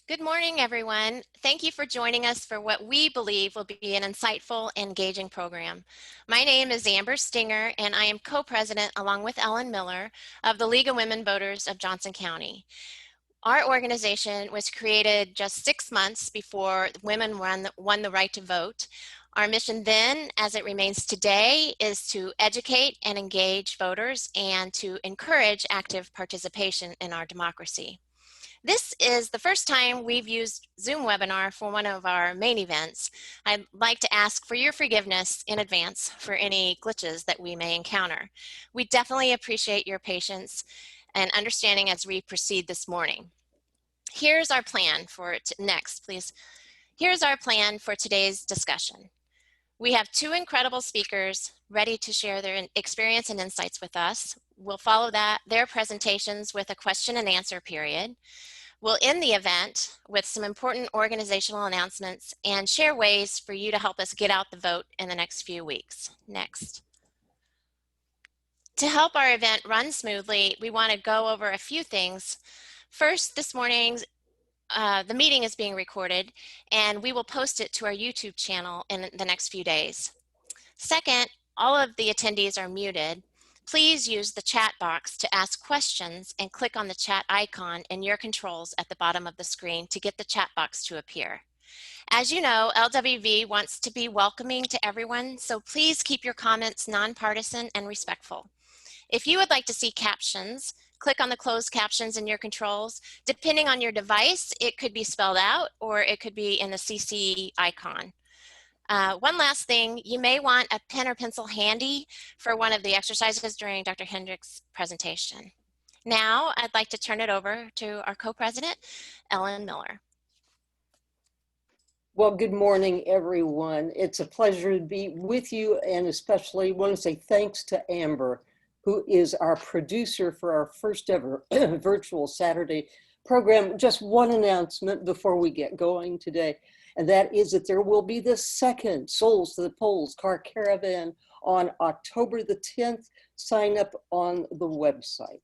Good morning, everyone. Thank you for joining us for what we believe will be an insightful and engaging program. My name is Amber Stinger, and I am co-president, along with Ellen Miller, of the League of Women Voters of Johnson County. Our organization was created just 6 months before women won the right to vote. Our mission then, as it remains today, is to educate and engage voters and to encourage active participation in our democracy. This is the first time we've used Zoom webinar for one of our main events. I'd like to ask for your forgiveness in advance for any glitches that we may encounter. We definitely appreciate your patience and understanding as we proceed this morning. Here's our plan for next, please. Here's our plan for today's discussion. We have two incredible speakers ready to share their experience and insights with us. We'll follow their presentations with a question and answer period. We'll end the event with some important organizational announcements and share ways for you to help us get out the vote in the next few weeks. Next. To help our event run smoothly, we want to go over a few things. First, this morning's the meeting is being recorded, and we will post it to our YouTube channel in the next few days. Second, all of the attendees are muted. Please use the chat box to ask questions and click on the chat icon in your controls at the bottom of the screen to get the chat box to appear. As you know, LWV wants to be welcoming to everyone, so please keep your comments nonpartisan and respectful. If you would like to see captions, click on the closed captions in your controls. Depending on your device, it could be spelled out or it could be in the CC icon. One last thing, you may want a pen or pencil handy for one of the exercises during Dr. Hendricks' presentation. Now, I'd like to turn it over to our co-president, Ellen Miller. Well, good morning, everyone. It's a pleasure to be with you, and especially want to say thanks to Amber, who is our producer for our first ever virtual Saturday program. Just one announcement before we get going today, and that is that there will be the second Souls to the Polls car caravan on October the 10th. Sign up on the website.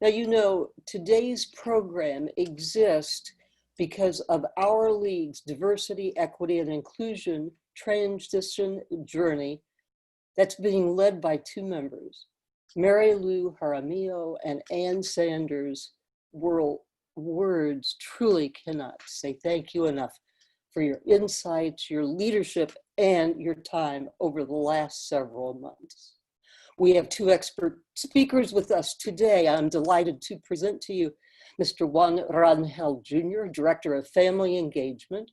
Now, you know, today's program exists because of our league's diversity, equity, and inclusion transition journey that's being led by two members, Mary Lou Jaramillo and Ann Sanders. Words truly cannot say thank you enough for your insights, your leadership, and your time over the last several months. We have two expert speakers with us today. I'm delighted to present to you Mr. Juan Rangel Jr., Director of Family Engagement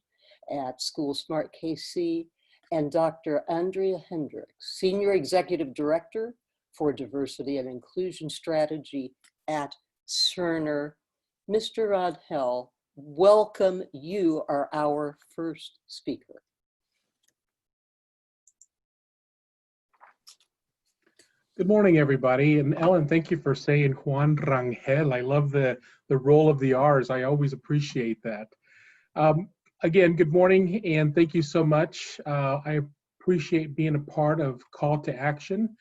at SCHOOLSMARTKC, and Dr. Andrea Hendricks, Senior Executive Director for Diversity and Inclusion Strategy at Cerner. Mr. Rangel, welcome. You are our first speaker. Good morning, everybody. And Ellen, thank you for saying Juan Rangel. I love the roll of the R's. I always appreciate that. Again, good morning, and thank you so much. I appreciate being a part of Call to Action,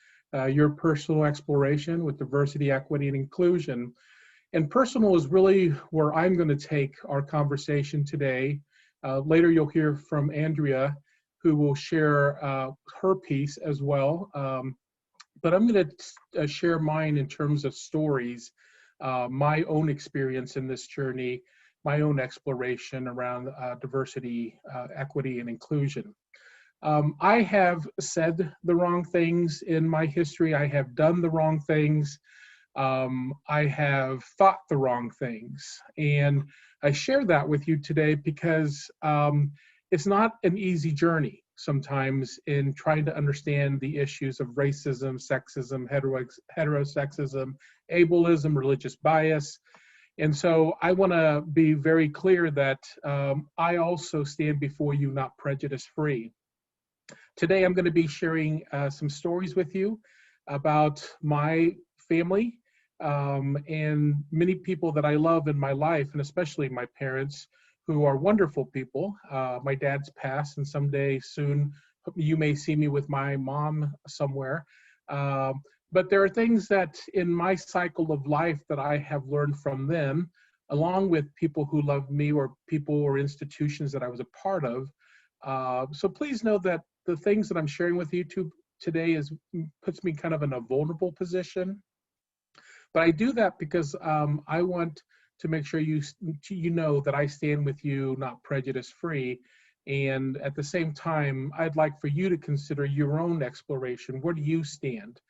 your personal exploration with diversity, equity, and inclusion. And personal is really where I'm going to take our conversation today. Later, you'll hear from Andrea, who will share her piece as well. But I'm going to share mine in terms of stories, my own experience in this journey, my own exploration around diversity, equity, and inclusion. I have said the wrong things in my history. I have done the wrong things. I have thought the wrong things. And I share that with you today because it's not an easy journey sometimes in trying to understand the issues of racism, sexism, heterosexism, ableism, religious bias. And so I want to be very clear that I also stand before you not prejudice-free. Today I'm going to be sharing some stories with you about my family and many people that I love in my life, and especially my parents, who are wonderful people. My dad's passed, and someday soon you may see me with my mom somewhere. But there are things that in my cycle of life that I have learned from them along with people who love me or people or institutions that I was a part of. So please know that the things that I'm sharing with you today puts me kind of in a vulnerable position. But I do that because I want to make sure you know that I stand with you, not prejudice-free. And at the same time, I'd like for you to consider your own exploration. Where do you stand?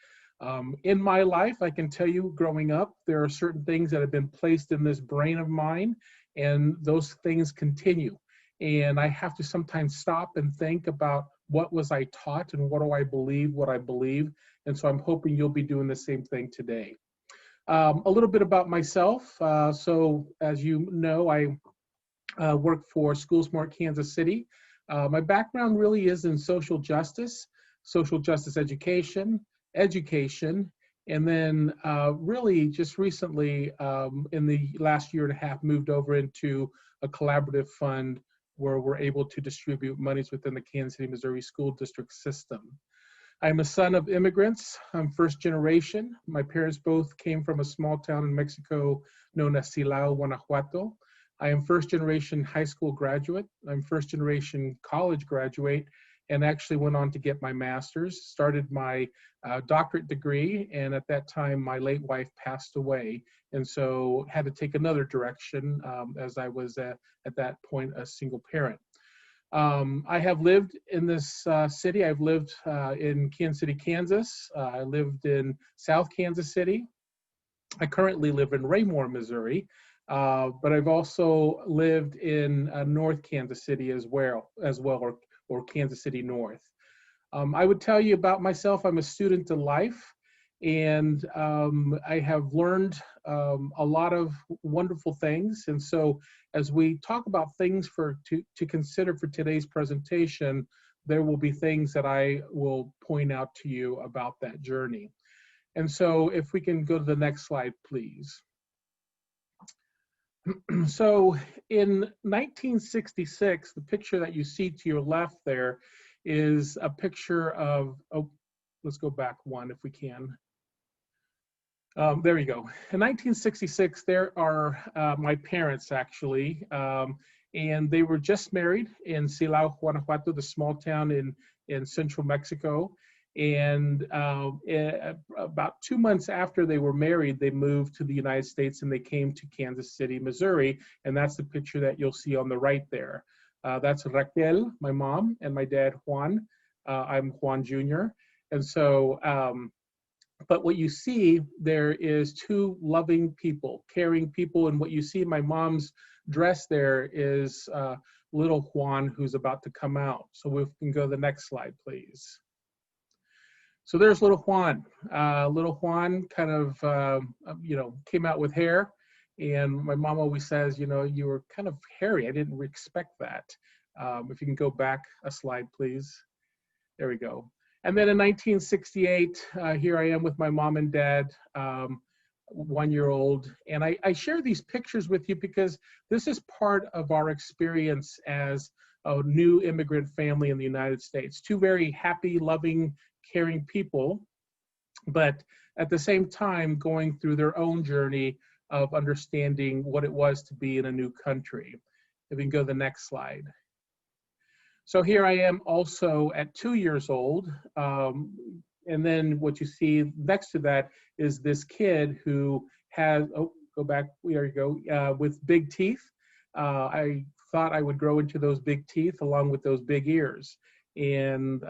In my life, I can tell you, growing up, there are certain things that have been placed in this brain of mine, and those things continue. And I have to sometimes stop and think about what was I taught and what do I believe, what I believe. And so I'm hoping you'll be doing the same thing today. A little bit about myself. So as you know, I work for SchoolSmart Kansas City. My background really is in social justice education, and then really just recently in the last year and a half moved over into a collaborative fund where we're able to distribute monies within the Kansas City, Missouri school district system. I'm a son of immigrants. I'm first generation. My parents both came from a small town in Mexico known as Silao, Guanajuato. I am first generation high school graduate. I'm first generation college graduate, and actually went on to get my master's, started my doctorate degree, and at that time my late wife passed away, and so had to take another direction as I was at that point a single parent. I have lived in this city. I've lived in Kansas City, Kansas. I lived in South Kansas City. I currently live in Raymore, Missouri, but I've also lived in North Kansas City as well, or Kansas City North. I would tell you about myself. I'm a student to life, and I have learned a lot of wonderful things. And so as we talk about things to consider for today's presentation, there will be things that I will point out to you about that journey. And so if we can go to the next slide, please. So in 1966, the picture that you see to your left there is a picture of, oh, let's go back one if we can. There you go. In 1966, there are my parents actually, and they were just married in Silao, Guanajuato, the small town in central Mexico. And about 2 months after they were married, they moved to the United States and they came to Kansas City, Missouri. And that's the picture that you'll see on the right there. That's Rangel, my mom, and my dad, Juan. I'm Juan Jr. And so, but what you see there is two loving people, caring people. And what you see in my mom's dress there is little Juan, who's about to come out. So we can go to the next slide, please. So there's little Juan. Little Juan kind of, came out with hair. And my mom always says, you were kind of hairy. I didn't expect that. If you can go back a slide, please. There we go. And then in 1968, here I am with my mom and dad, 1 year old. And I share these pictures with you because this is part of our experience as a new immigrant family in the United States. Two very happy, loving, caring people, but at the same time going through their own journey of understanding what it was to be in a new country. If we can go to the next slide. So here I am also at 2 years old. And then what you see next to that is this kid who has, oh, go back, there you go, with big teeth. I thought I would grow into those big teeth along with those big ears. And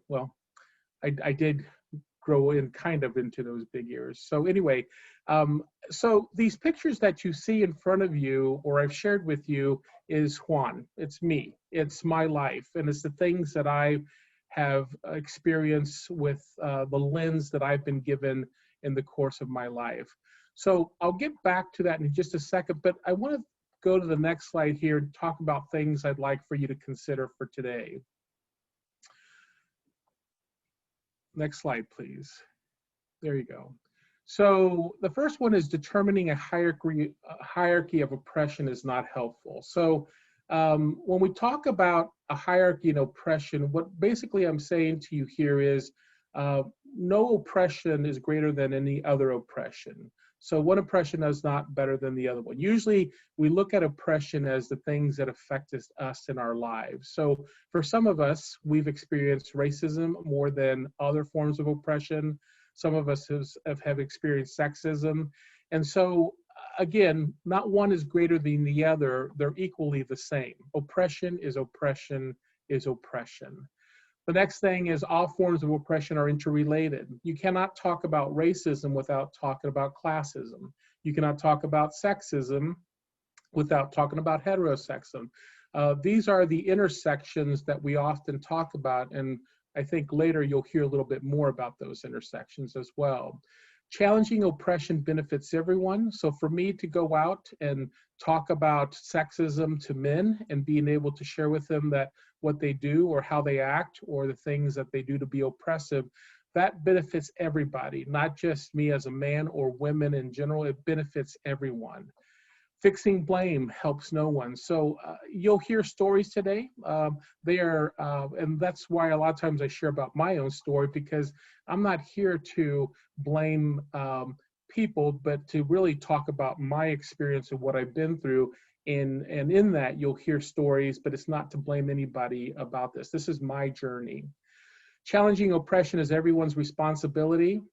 well, I did grow in kind of into those big ears. So anyway, so these pictures that you see in front of you, or I've shared with you, is Juan. It's me. It's my life. And it's the things that I have experienced with the lens that I've been given in the course of my life. So I'll get back to that in just a second, but I want to go to the next slide here and talk about things I'd like for you to consider for today. Next slide, please. There you go. So the first one is determining a hierarchy of oppression is not helpful. So when we talk about a hierarchy and oppression, what basically I'm saying to you here is no oppression is greater than any other oppression. So one oppression is not better than the other one. Usually we look at oppression as the things that affect us in our lives. So for some of us, we've experienced racism more than other forms of oppression. Some of us have experienced sexism. And so again, not one is greater than the other. They're equally the same. Oppression is oppression is oppression. The next thing is all forms of oppression are interrelated. You cannot talk about racism without talking about classism. You cannot talk about sexism without talking about heterosexism. These are the intersections that we often talk about, and I think later you'll hear a little bit more about those intersections as well. Challenging oppression benefits everyone. So for me to go out and talk about sexism to men and being able to share with them that what they do or how they act or the things that they do to be oppressive, that benefits everybody, not just me as a man or women in general. It benefits everyone. Fixing blame helps no one. So you'll hear stories today. And that's why a lot of times I share about my own story, because I'm not here to blame people, but to really talk about my experience of what I've been through. And in that, you'll hear stories, but it's not to blame anybody about this. This is my journey. Challenging oppression is everyone's responsibility.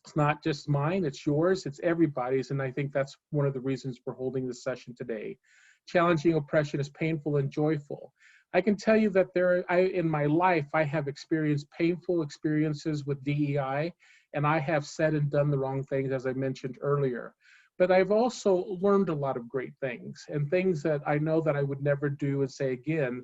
It's not just mine, it's yours, it's everybody's, and I think that's one of the reasons we're holding this session today. Challenging oppression is painful and joyful. I can tell you that in my life, I have experienced painful experiences with DEI, and I have said and done the wrong things, as I mentioned earlier. But I've also learned a lot of great things, and things that I know that I would never do and say again.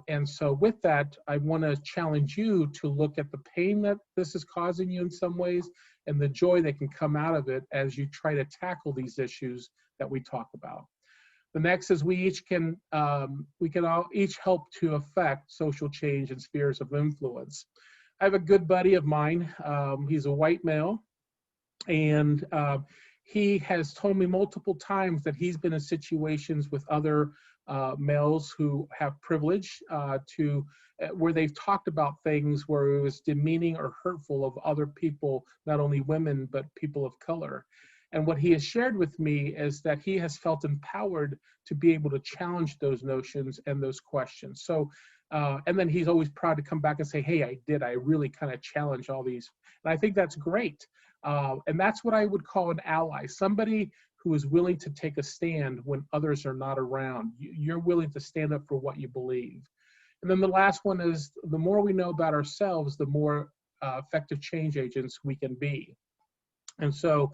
And so with that, I want to challenge you to look at the pain that this is causing you in some ways and the joy that can come out of it as you try to tackle these issues that we talk about. The next is we can all each help to affect social change in spheres of influence. I have a good buddy of mine. He's a white male, and he has told me multiple times that he's been in situations with other males who have privilege where they've talked about things where it was demeaning or hurtful of other people, not only women, but people of color. And what he has shared with me is that he has felt empowered to be able to challenge those notions and those questions. So, and then he's always proud to come back and say, hey, I really kind of challenge all these. And I think that's great. And that's what I would call an ally, somebody who is willing to take a stand when others are not around. You're willing to stand up for what you believe. And then the last one is the more we know about ourselves, the more effective change agents we can be. And so,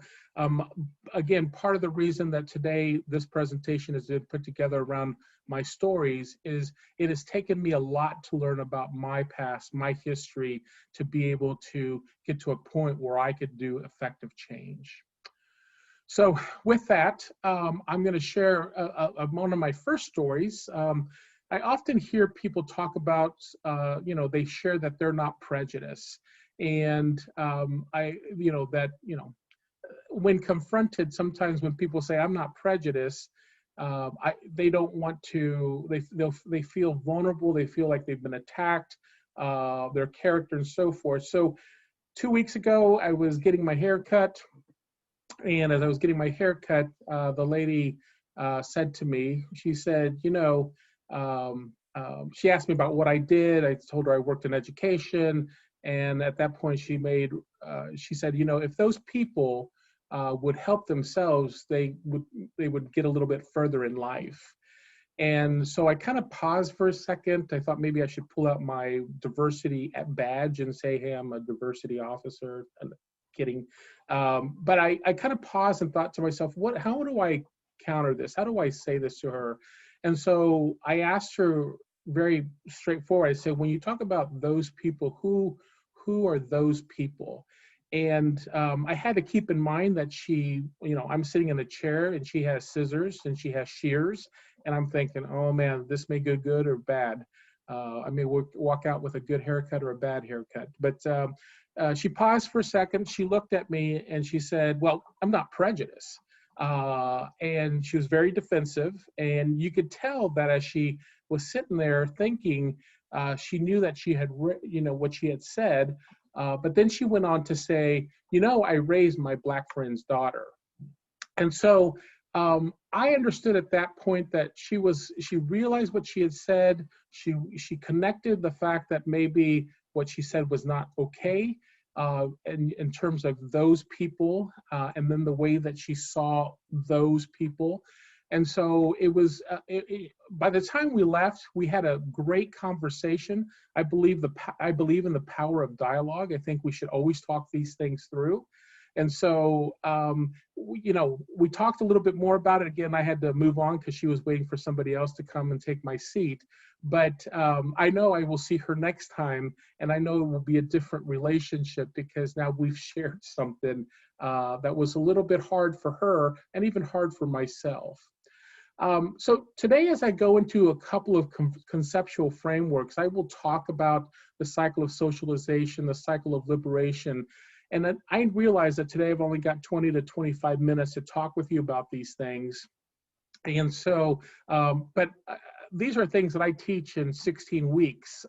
again, part of the reason that today this presentation has been put together around my stories is it has taken me a lot to learn about my past, my history, to be able to get to a point where I could do effective change. So with that, I'm going to share one of my first stories. I often hear people talk about, they share that they're not prejudiced. And when confronted, sometimes when people say I'm not prejudiced, they don't want to. They feel vulnerable. They feel like they've been attacked, their character and so forth. So 2 weeks ago, I was getting my hair cut, and as I was getting my hair cut, the lady said to me, she said, she asked me about what I did. I told her I worked in education. And at that point, she said, if those people would help themselves, they would get a little bit further in life. And so I kind of paused for a second. I thought maybe I should pull out my diversity badge and say, hey, I'm a diversity officer. I'm kidding. But I kind of paused and thought to myself, how do I counter this? How do I say this to her? And so I asked her very straightforward. I said, when you talk about those people, who are those people? And I had to keep in mind that I'm sitting in a chair and she has scissors and she has shears. And I'm thinking, oh man, this may go good or bad. I may walk out with a good haircut or a bad haircut. But she paused for a second. She looked at me and she said, well, I'm not prejudiced. And she was very defensive. And you could tell that as she was sitting there thinking, she knew that she had, what she had said. But then she went on to say, I raised my Black friend's daughter. And so I understood at that point that she realized what she had said. She connected the fact that maybe what she said was not okay in terms of those people, and then the way that she saw those people. And so it was, by the time we left, we had a great conversation. I believe in the power of dialogue. I think we should always talk these things through. And so, we talked a little bit more about it. Again, I had to move on because she was waiting for somebody else to come and take my seat. But I know I will see her next time, and I know it will be a different relationship because now we've shared something that was a little bit hard for her and even hard for myself. So today, as I go into a couple of conceptual frameworks, I will talk about the cycle of socialization, the cycle of liberation. And then I realize that today I've only got 20 to 25 minutes to talk with you about these things. And so, but these are things that I teach in 16 weeks.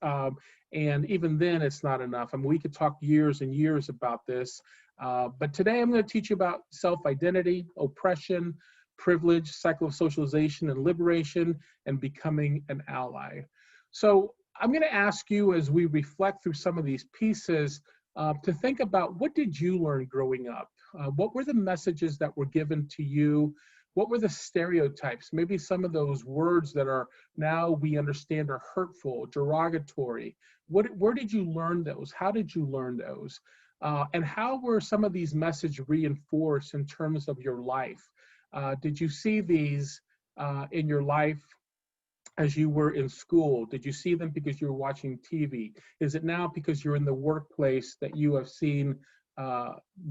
And even then, it's not enough. I mean, we could talk years and years about this. But today I'm going to teach you about self-identity, oppression, privilege, cycle of socialization and liberation, and becoming an ally. So I'm going to ask you, as we reflect through some of these pieces, to think about, what did you learn growing up? What were the messages that were given to you? What were the stereotypes? Maybe some of those words that are now we understand are hurtful, derogatory. Where did you learn those? How did you learn those? And how were some of these messages reinforced in terms of your life? Did you see these in your life as you were in school? Did you see them because you were watching TV? Is it now because you're in the workplace that you have seen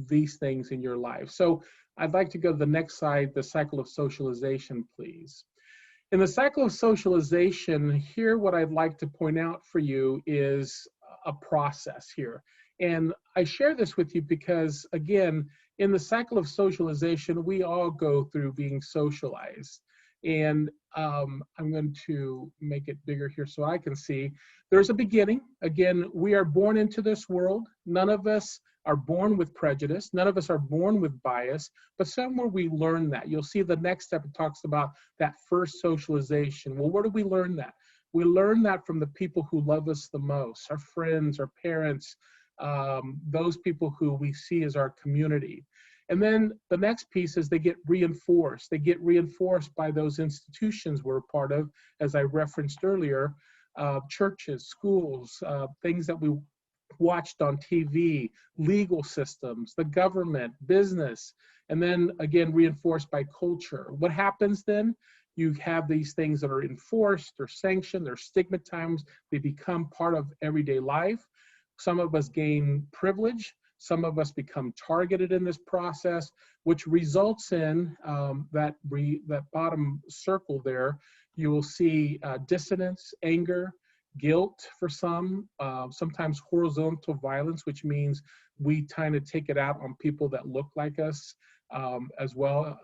these things in your life? So I'd like to go to the next slide, the cycle of socialization, please. In the cycle of socialization, here what I'd like to point out for you is a process here. And I share this with you because, again, in the cycle of socialization, we all go through being socialized. And I'm going to make it bigger here so I can see. There's a beginning. Again, we are born into this world. None of us are born with prejudice. None of us are born with bias, but somewhere we learn that. You'll see the next step, it talks about that first socialization. Well, where do we learn that? We learn that from the people who love us the most, our friends, our parents, those people who we see as our community. And then the next piece is they get reinforced. They get reinforced by those institutions we're a part of, as I referenced earlier, churches, schools, things that we watched on TV, legal systems, the government, business, and then again reinforced by culture. What happens then? You have these things that are enforced, they're sanctioned, they're stigmatized, they become part of everyday life. Some of us gain privilege. Some of us become targeted in this process, which results in that bottom circle there. You will see dissonance, anger, guilt for some, sometimes horizontal violence, which means we kind of take it out on people that look like us as well.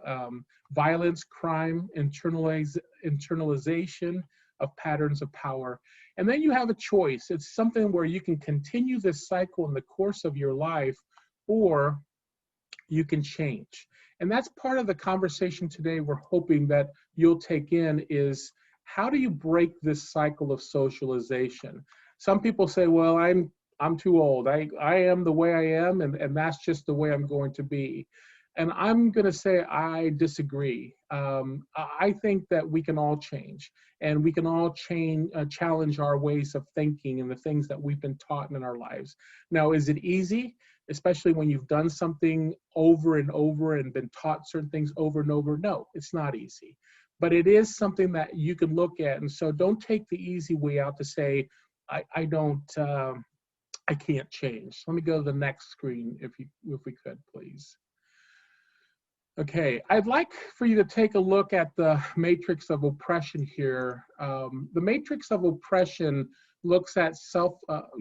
Violence, crime, internalization of patterns of power. And then you have a choice. It's something where you can continue this cycle in the course of your life, or you can change. And that's part of the conversation today we're hoping that you'll take in is, how do you break this cycle of socialization? Some people say, well, I'm too old. I am the way I am, and that's just the way I'm going to be. And I'm going to say I disagree. I think that we can all change, and we can all challenge our ways of thinking and the things that we've been taught in our lives. Now, is it easy? Especially when you've done something over and over and been taught certain things over and over? No, it's not easy. But it is something that you can look at. And so don't take the easy way out to say, I can't change. Let me go to the next screen if we could, please. Okay, I'd like for you to take a look at the matrix of oppression here. The matrix of oppression looks at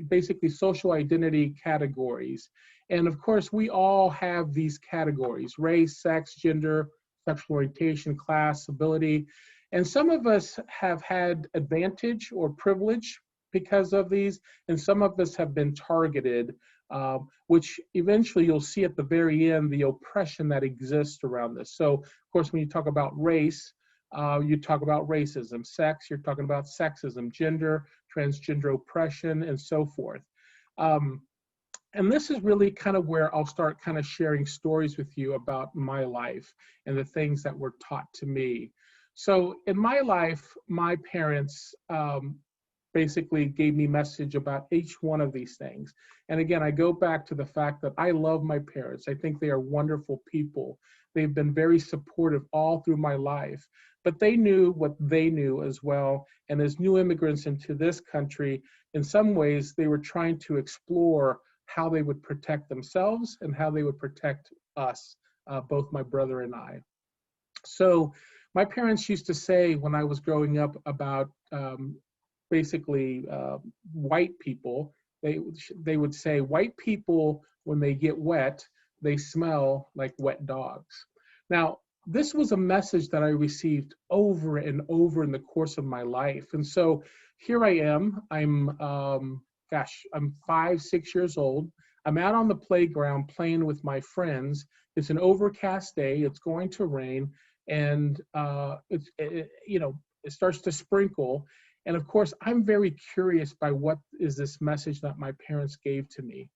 basically social identity categories. And of course, we all have these categories: race, sex, gender, sexual orientation, class, ability. And some of us have had advantage or privilege because of these, and some of us have been targeted which eventually you'll see at the very end the oppression that exists around this. So, of course, when you talk about race, you talk about racism. Sex, you're talking about sexism. Gender, transgender oppression, and so forth. And this is really kind of where I'll start kind of sharing stories with you about my life and the things that were taught to me. So in my life, my parents basically gave me message about each one of these things. And again, I go back to the fact that I love my parents. I think they are wonderful people. They've been very supportive all through my life, but they knew what they knew as well. And as new immigrants into this country, in some ways, they were trying to explore how they would protect themselves and how they would protect us, both my brother and I. So my parents used to say when I was growing up about basically white people, they would say, white people, when they get wet, they smell like wet dogs. Now, this was a message that I received over and over in the course of my life. And so here I am, I'm 5, 6 years old. I'm out on the playground playing with my friends. It's an overcast day, it's going to rain, and it starts to sprinkle. And of course, I'm very curious by what is this message that my parents gave to me.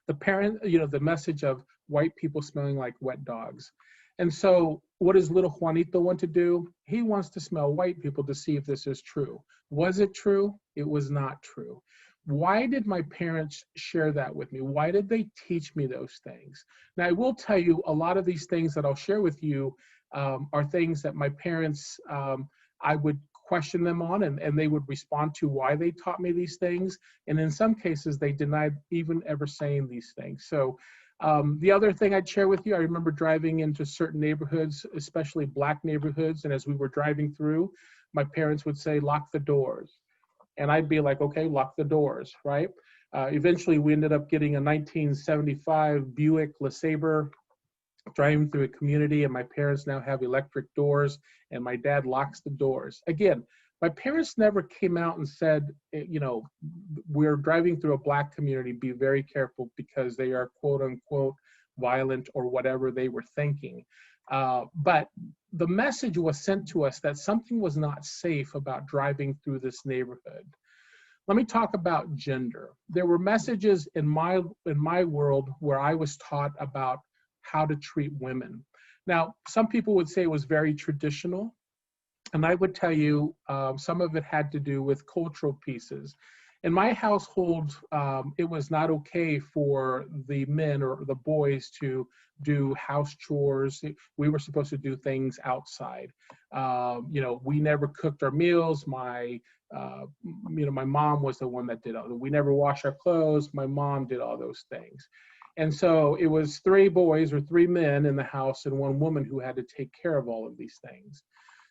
The message of white people smelling like wet dogs. And so what does little Juanito want to do? He wants to smell white people to see if this is true. Was it true? It was not true. Why did my parents share that with me? Why did they teach me those things? Now, I will tell you a lot of these things that I'll share with you are things that my parents, I would question them on, and they would respond to why they taught me these things. And in some cases, they denied even ever saying these things. So the other thing I'd share with you, I remember driving into certain neighborhoods, especially Black neighborhoods. And as we were driving through, my parents would say, lock the doors. And I'd be like, okay, lock the doors, right? Eventually, we ended up getting a 1975 Buick LeSabre, driving through a community, and my parents now have electric doors, and my dad locks the doors. Again, my parents never came out and said, we're driving through a Black community, be very careful because they are quote unquote violent or whatever they were thinking. But the message was sent to us that something was not safe about driving through this neighborhood. Let me talk about gender. There were messages in my world where I was taught about how to treat women. Now, some people would say it was very traditional, and I would tell you some of it had to do with cultural pieces. In my household, it was not okay for the men or the boys to do house chores. We were supposed to do things outside. We never cooked our meals. My mom was the one that did all. We never washed our clothes. My mom did all those things. And so it was 3 boys or 3 men in the house and 1 woman who had to take care of all of these things.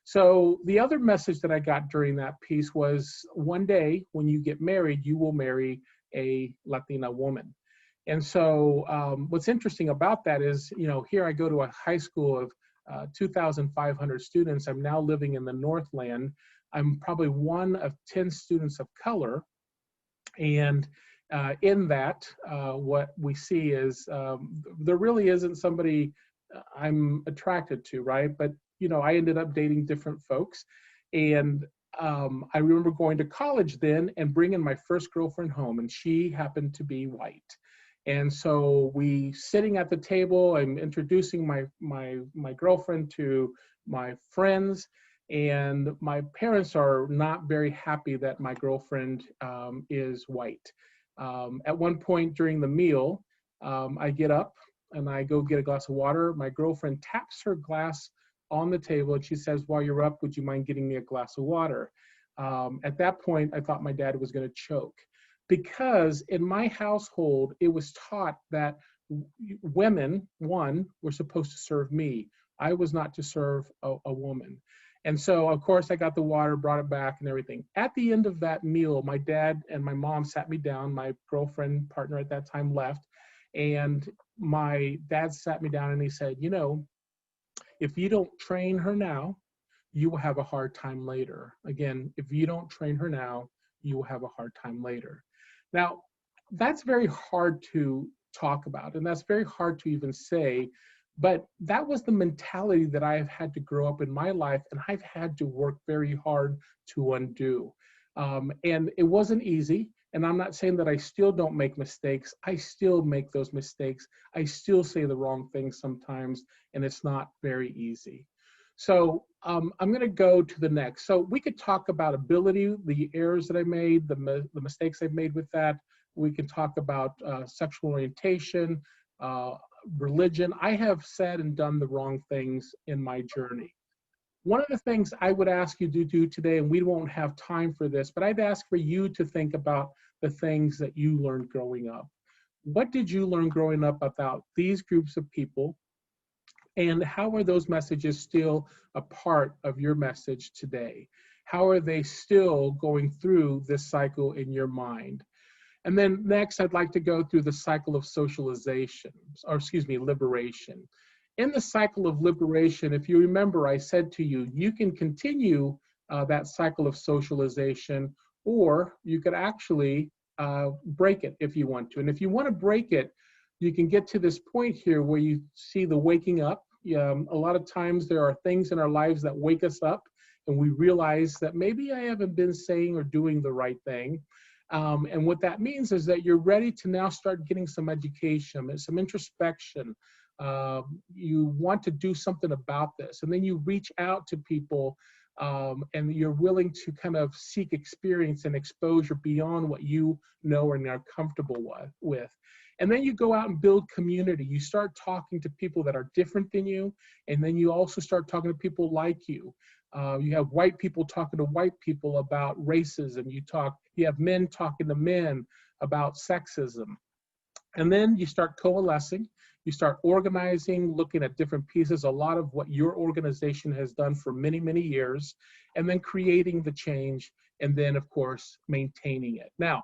So the other message that I got during that piece was, one day when you get married, you will marry a Latina woman. And so what's interesting about that is, here I go to a high school of 2,500 students. I'm now living in the Northland. I'm probably one of 10 students of color. And in that, what we see is there really isn't somebody I'm attracted to, right? But I ended up dating different folks. And I remember going to college then and bringing my first girlfriend home, and she happened to be white. And so we sitting at the table, I'm introducing my girlfriend to my friends, and my parents are not very happy that my girlfriend is white. At one point during the meal, I get up and I go get a glass of water. My girlfriend taps her glass on the table and she says, while you're up, would you mind getting me a glass of water? At that point, I thought my dad was going to choke, because in my household, it was taught that women, were supposed to serve me. I was not to serve a woman. And so, of course, I got the water, brought it back and everything. At the end of that meal, my dad and my mom sat me down. My girlfriend partner at that time left. And my dad sat me down and he said, if you don't train her now, you will have a hard time later. Again, if you don't train her now, you will have a hard time later. Now, That's very hard to talk about, and that's very hard to even say, but that was the mentality that I've had to grow up in my life, and I've had to work very hard to undo. And it wasn't easy, and I'm not saying that I still don't make mistakes. I still make those mistakes. I still say the wrong things sometimes, and it's not very easy. So I'm going to go to the next. So we could talk about ability, the errors that I made, the mistakes I've made with that. We can talk about sexual orientation, religion. I have said and done the wrong things in my journey. One of the things I would ask you to do today, and we won't have time for this, but I'd ask for you to think about the things that you learned growing up. What did you learn growing up about these groups of people? And how are those messages still a part of your message today? How are they still going through this cycle in your mind? And then next, I'd like to go through the cycle of socialization, or excuse me, liberation. In the cycle of liberation, if you remember, I said to you, you can continue that cycle of socialization, or you could actually break it if you want to. And if you want to break it, you can get to this point here where you see the waking up. A lot of times there are things in our lives that wake us up, and we realize that maybe I haven't been saying or doing the right thing. And what that means is that you're ready to now start getting some education and some introspection. You want to do something about this, and then you reach out to people, and you're willing to kind of seek experience and exposure beyond what you know and are comfortable with. And then you go out and build community. You start talking to people that are different than you, and then you also start talking to people like you. You have white people talking to white people about racism. You have men talking to men about sexism. And then you start coalescing, you start organizing, looking at different pieces, a lot of what your organization has done for many, many years, and then creating the change, and then of course, maintaining it. Now,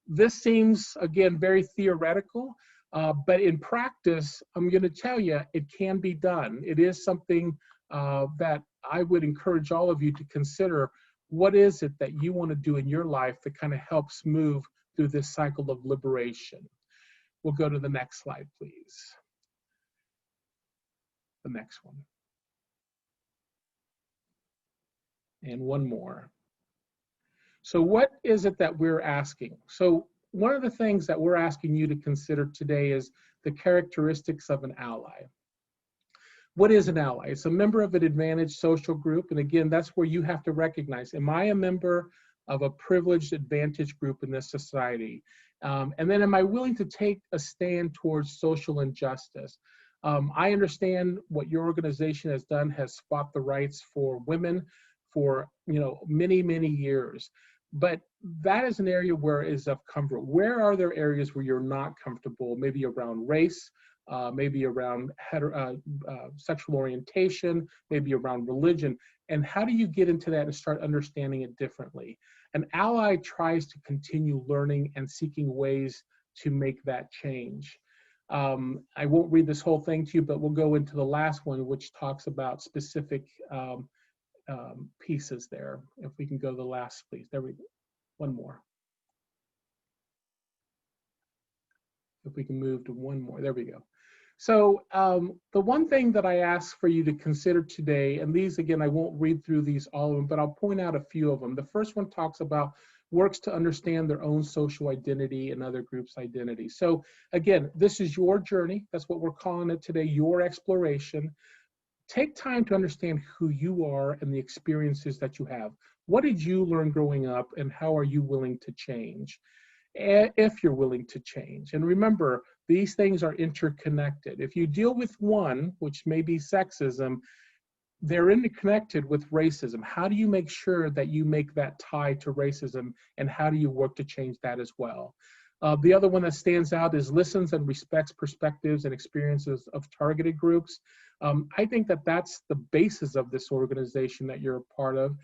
this seems, again, very theoretical, but in practice, I'm gonna tell you, it can be done. It is something that I would encourage all of you to consider. What is it that you want to do in your life that kind of helps move through this cycle of liberation? We'll go to the next slide, please. The next one. And one more. So what is it that we're asking? So one of the things that we're asking you to consider today is the characteristics of an ally. What is an ally? It's a member of an advantaged social group. And again, that's where you have to recognize, am I a member of a privileged advantaged group in this society? And then am I willing to take a stand towards social injustice? I understand what your organization has done, has fought the rights for women for many, many years. But that is an area where it is of comfort. Where are there areas where you're not comfortable, maybe around race, maybe around sexual orientation, maybe around religion, and how do you get into that and start understanding it differently? An ally tries to continue learning and seeking ways to make that change. I won't read this whole thing to you, but we'll go into the last one, which talks about specific pieces there. If we can go to the last, please. There we go. One more. If we can move to one more. There we go. So the one thing that I ask for you to consider today, and these, again, I won't read through these all of them, but I'll point out a few of them. The first one talks about works to understand their own social identity and other groups' identity. So again, this is your journey. That's what we're calling it today, your exploration. Take time to understand who you are and the experiences that you have. What did you learn growing up, and how are you willing to change? If you're willing to change. And remember, these things are interconnected. If you deal with one, which may be sexism, they're interconnected with racism. How do you make sure that you make that tie to racism, and how do you work to change that as well? The other one that stands out is listens and respects perspectives and experiences of targeted groups. I think that that's the basis of this organization that you're a part of.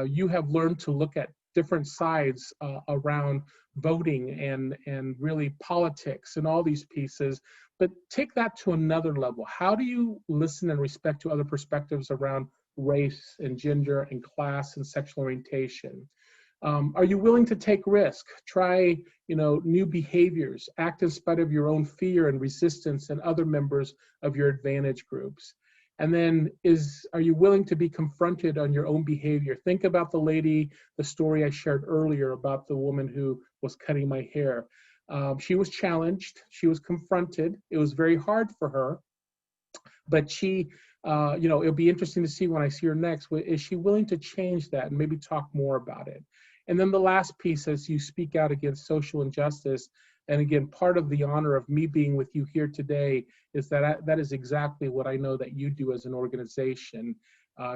You have learned to look at different sides around voting and really politics and all these pieces, but take that to another level. How do you listen and respect to other perspectives around race and gender and class and sexual orientation? Are you willing to take risk? Try, new behaviors, act in spite of your own fear and resistance and other members of your advantage groups. And then are you willing to be confronted on your own behavior? Think about the story I shared earlier about the woman who was cutting my hair. She was challenged, she was confronted. It was very hard for her, but she, it'll be interesting to see when I see her next. Is she willing to change that and maybe talk more about it? And then the last piece, as you speak out against social injustice, and again, part of the honor of me being with you here today is that is exactly what I know that you do as an organization.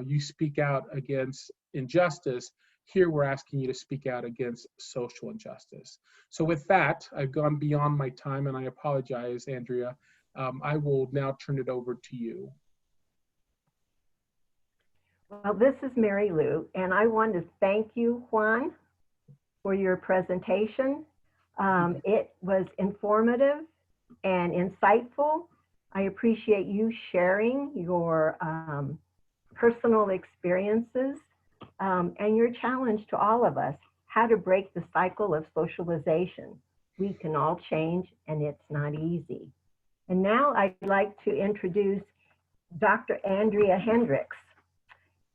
You speak out against injustice. Here we're asking you to speak out against social injustice. So with that, I've gone beyond my time and I apologize, Andrea. I will now turn it over to you. Well, this is Mary Lou, and I want to thank you, Juan, for your presentation. It was informative and insightful. I appreciate you sharing your personal experiences and your challenge to all of us, how to break the cycle of socialization. We can all change, and it's not easy. And now I'd like to introduce Dr. Andrea Hendricks.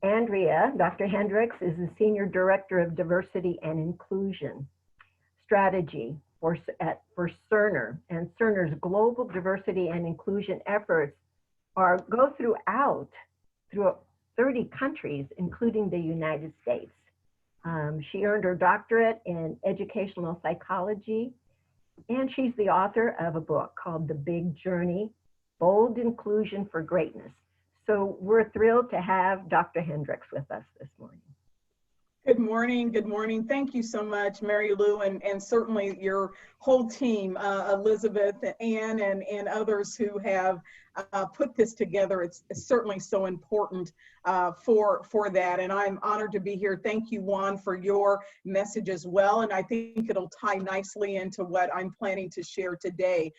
Dr. Hendricks is the Senior Director of Diversity and Inclusion Strategy for Cerner. And Cerner's global diversity and inclusion efforts go through 30 countries, including the United States. She earned her doctorate in educational psychology, and she's the author of a book called The Big Journey, Bold Inclusion for Greatness. So we're thrilled to have Dr. Hendricks with us this morning. Good morning. Good morning. Thank you so much, Mary Lou, and certainly your whole team, Elizabeth, Ann, and others who have put this together. It's certainly so important for that, and I'm honored to be here. Thank you, Juan, for your message as well, and I think it'll tie nicely into what I'm planning to share today.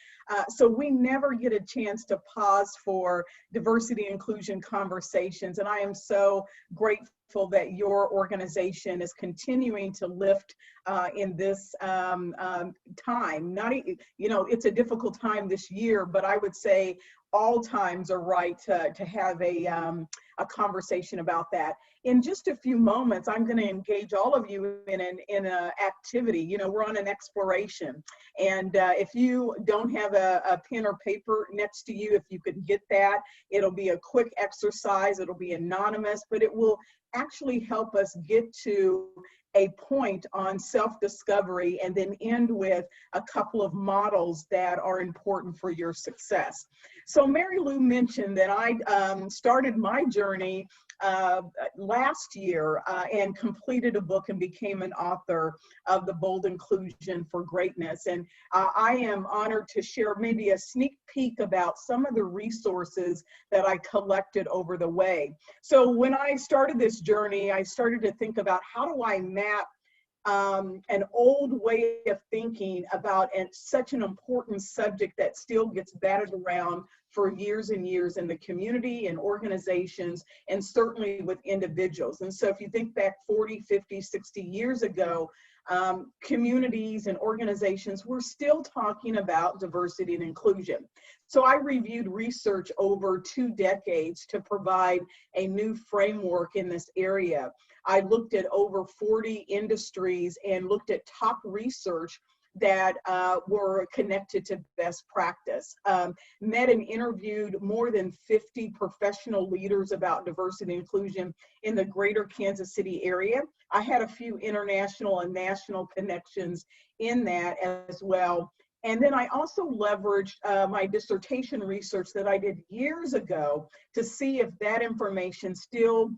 So we never get a chance to pause for diversity and inclusion conversations, and I am so grateful that your organization is continuing to lift in this time. It's a difficult time this year, but I would say all times are right to have a conversation about that. In just a few moments, I'm going to engage all of you in an activity. We're on an exploration, and if you don't have a pen or paper next to you, if you could get that, it'll be a quick exercise. It'll be anonymous, but it will actually help us get to a point on self-discovery and then end with a couple of models that are important for your success. So Mary Lou mentioned that I started my journey last year and completed a book and became an author of The Bold Inclusion for Greatness. And I am honored to share maybe a sneak peek about some of the resources that I collected over the way. So when I started this journey, I started to think about how do I map an old way of thinking about such an important subject that still gets batted around for years and years in the community and organizations, and certainly with individuals. And so if you think back 40, 50, 60 years ago, communities and organizations were still talking about diversity and inclusion. So I reviewed research over 2 decades to provide a new framework in this area. I looked at over 40 industries and looked at top research that were connected to best practice. Met and interviewed more than 50 professional leaders about diversity and inclusion in the greater Kansas City area. I had a few international and national connections in that as well. And then I also leveraged my dissertation research that I did years ago to see if that information still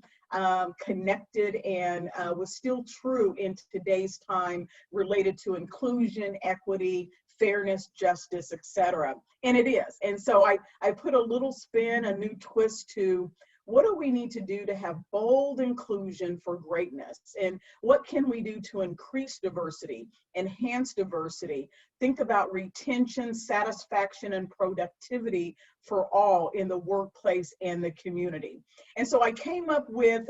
connected and was still true in today's time related to inclusion, equity, fairness, justice, etc. And it is. And so I put a little spin, a new twist to what do we need to do to have bold inclusion for greatness? And what can we do to increase diversity, enhance diversity, think about retention, satisfaction, and productivity for all in the workplace and the community? And so I came up with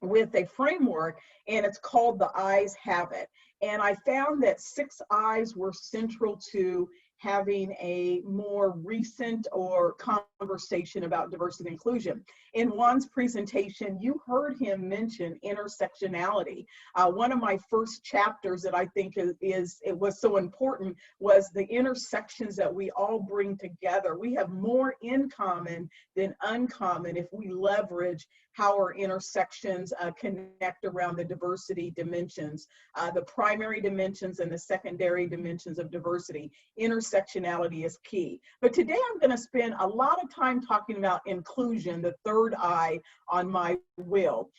with a framework, and it's called The Eyes Have It. And I found that 6 eyes were central to having a more recent or conversation about diversity and inclusion. In Juan's presentation, you heard him mention intersectionality. One of my first chapters that I think it was so important was the intersections that we all bring together. We have more in common than uncommon if we leverage how our intersections connect around the diversity dimensions, the primary dimensions and the secondary dimensions of diversity. Intersectionality is key. But today I'm going to spend a lot of time talking about inclusion, the third eye on my wheel.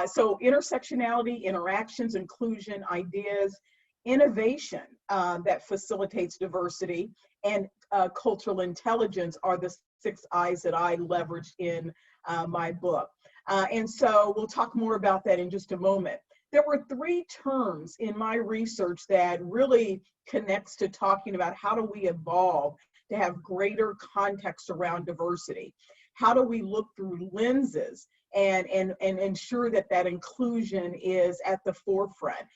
So intersectionality, interactions, inclusion, ideas, innovation that facilitates diversity, and cultural intelligence are the 6 eyes that I leveraged in my book. And so we'll talk more about that in just a moment. There were 3 terms in my research that really connects to talking about how do we evolve to have greater context around diversity. How do we look through lenses and ensure that that inclusion is at the forefront?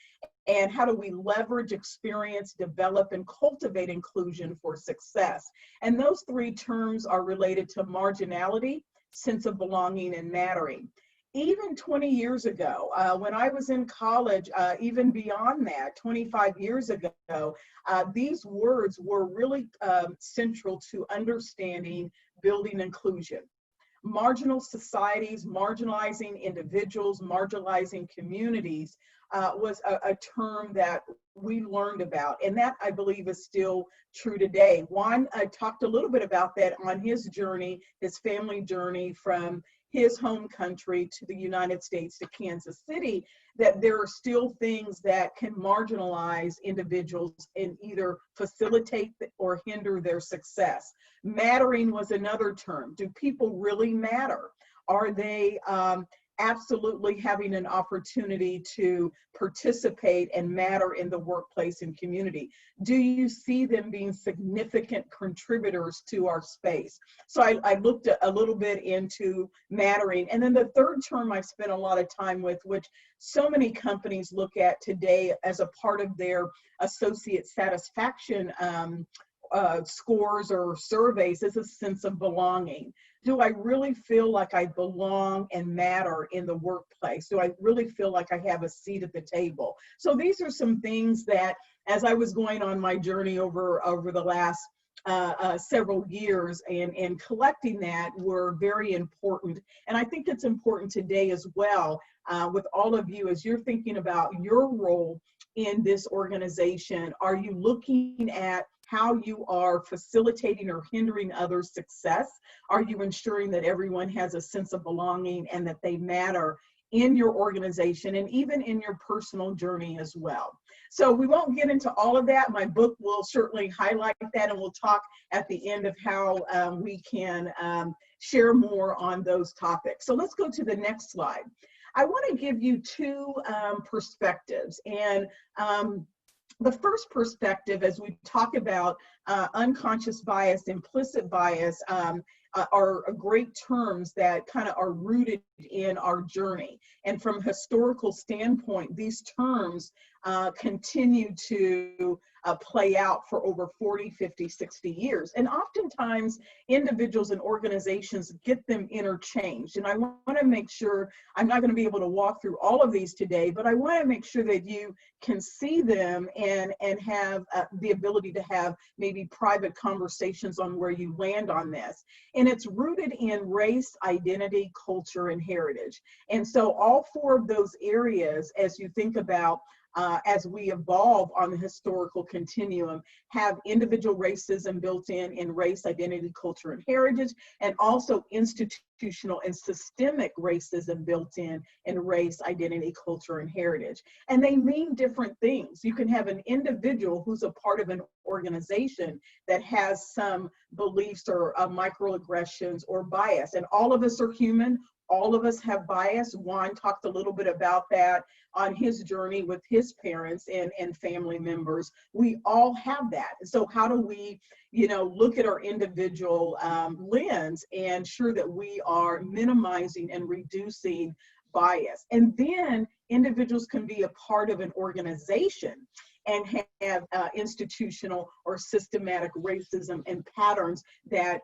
And how do we leverage experience, develop, and cultivate inclusion for success? And those 3 terms are related to marginality, sense of belonging, and mattering. Even 20 years ago, when I was in college, even beyond that, 25 years ago, these words were really central to understanding building inclusion. Marginal societies, marginalizing individuals, marginalizing communities was a term that we learned about, and that I believe is still true today. Juan talked a little bit about that on his journey, his family journey from his home country to the United States to Kansas City, that there are still things that can marginalize individuals and either facilitate or hinder their success. Mattering was another term. Do people really matter? Are they absolutely having an opportunity to participate and matter in the workplace and community? Do you see them being significant contributors to our space? So I looked a little bit into mattering. And then the third term I spent a lot of time with, which so many companies look at today as a part of their associate satisfaction scores or surveys, is a sense of belonging. Do I really feel like I belong and matter in the workplace? Do I really feel like I have a seat at the table? So these are some things that, as I was going on my journey over the last several years and collecting that, were very important. And I think it's important today as well with all of you as you're thinking about your role in this organization. Are you looking at how you are facilitating or hindering others' success? Are you ensuring that everyone has a sense of belonging and that they matter in your organization and even in your personal journey as well? So we won't get into all of that. My book will certainly highlight that, and we'll talk at the end of how we can share more on those topics. So let's go to the next slide. I want to give you 2 perspectives. And the first perspective, as we talk about unconscious bias, implicit bias, are great terms that kind of are rooted in our journey. And from a historical standpoint, these terms continue to play out for over 40, 50, 60 years. And oftentimes individuals and organizations get them interchanged. And I want to make sure, I'm not going to be able to walk through all of these today, but I want to make sure that you can see them and have the ability to have maybe private conversations on where you land on this. And it's rooted in race, identity, culture, and heritage. And so all 4 of those areas, as you think about as we evolve on the historical continuum, have individual racism built in race, identity, culture, and heritage, and also institutional and systemic racism built in race, identity, culture, and heritage. And they mean different things. You can have an individual who's a part of an organization that has some beliefs or microaggressions or bias, and all of us are human. All of us have bias. Juan talked a little bit about that on his journey with his parents and family members. We all have that. So how do we, look at our individual lens and ensure that we are minimizing and reducing bias. And then individuals can be a part of an organization and have institutional or systematic racism and patterns that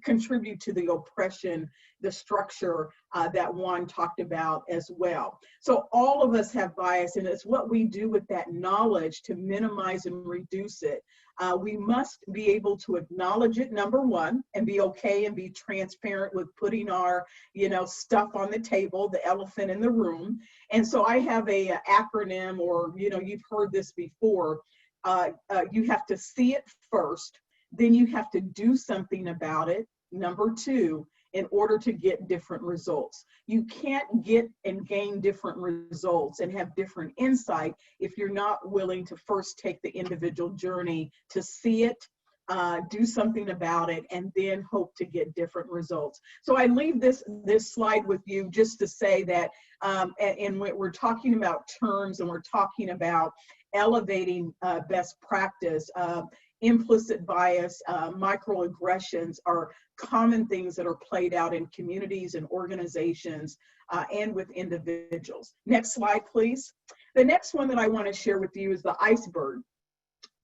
contribute to the oppression, the structure that Juan talked about as well. So all of us have bias, and it's what we do with that knowledge to minimize and reduce it. We must be able to acknowledge it, number one, and be okay and be transparent with putting our, stuff on the table, the elephant in the room. And so I have a acronym, or, you've heard this before. You have to see it first, then you have to do something about it, number two, in order to get different results. You can't get and gain different results and have different insight if you're not willing to first take the individual journey to see it, do something about it, and then hope to get different results. So I leave this slide with you just to say that, and we're talking about terms, and we're talking about elevating best practice. Implicit bias, microaggressions are common things that are played out in communities and organizations and with individuals. Next slide, please. The next one that I want to share with you is the iceberg.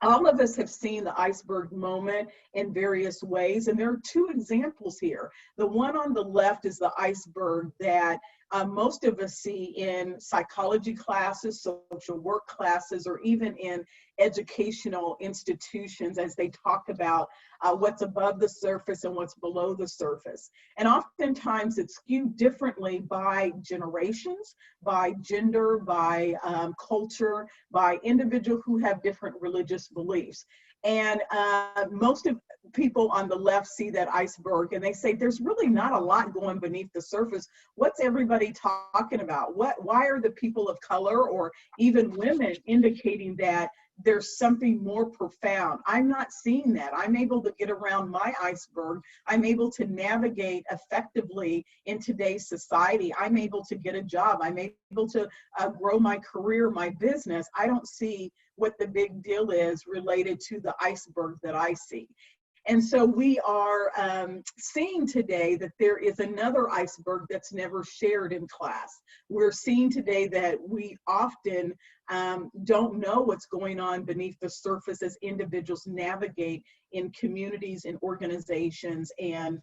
All of us have seen the iceberg moment in various ways, and there are two examples here. The one on the left is the iceberg that most of us see in psychology classes, social work classes, or even in educational institutions as they talk about what's above the surface and what's below the surface. And oftentimes it's skewed differently by generations, by gender, by culture, by individuals who have different religious beliefs. And most of people on the left see that iceberg and they say, there's really not a lot going beneath the surface. What's everybody talking about? Why are the people of color or even women indicating that there's something more profound? I'm not seeing that. I'm able to get around my iceberg. I'm able to navigate effectively in today's society. I'm able to get a job. I'm able to grow my career, my business. I don't see what the big deal is related to the iceberg that I see. And so we are seeing today that there is another iceberg that's never shared in class. We're seeing today that we often don't know what's going on beneath the surface as individuals navigate in communities and organizations and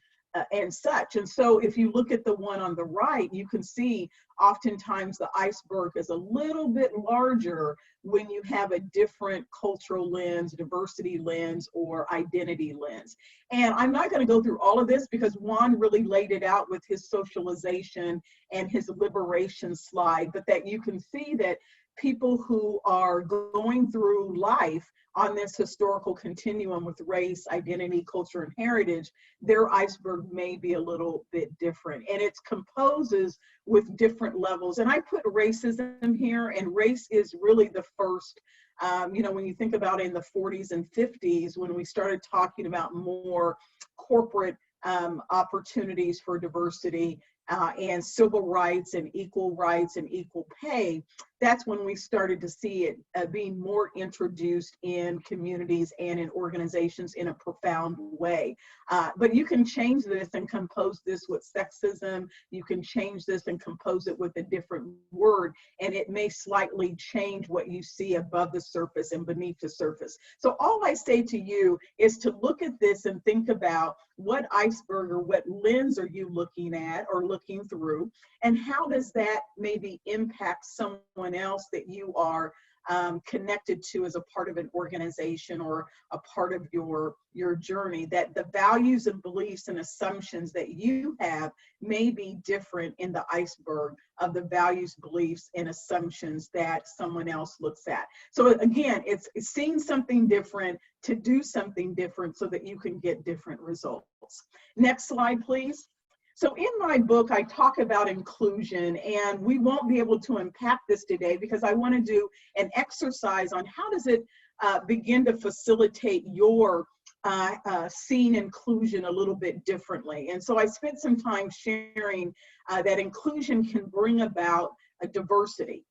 such. And so if you look at the one on the right, you can see oftentimes the iceberg is a little bit larger when you have a different cultural lens, diversity lens, or identity lens. And I'm not going to go through all of this because Juan really laid it out with his socialization and his liberation slide, but that you can see that people who are going through life on this historical continuum with race, identity, culture, and heritage, their iceberg may be a little bit different. And it composes with different levels. And I put racism here, and race is really the first, when you think about in the 40s and 50s, when we started talking about more corporate opportunities for diversity, and civil rights and equal pay, that's when we started to see it being more introduced in communities and in organizations in a profound way. But you can change this and compose this with sexism. You can change this and compose it with a different word, and it may slightly change what you see above the surface and beneath the surface. So all I say to you is to look at this and think about what iceberg or what lens are you looking at or looking through, and how does that maybe impact someone else that you are connected to as a part of an organization or a part of your journey, that the values and beliefs and assumptions that you have may be different in the iceberg of the values, beliefs, and assumptions that someone else looks at. So again, it's seeing something different to do something different so that you can get different results. Next slide, please. So in my book, I talk about inclusion, and we won't be able to unpack this today because I want to do an exercise on how does it begin to facilitate your seeing inclusion a little bit differently. And so I spent some time sharing that inclusion can bring about a diversity.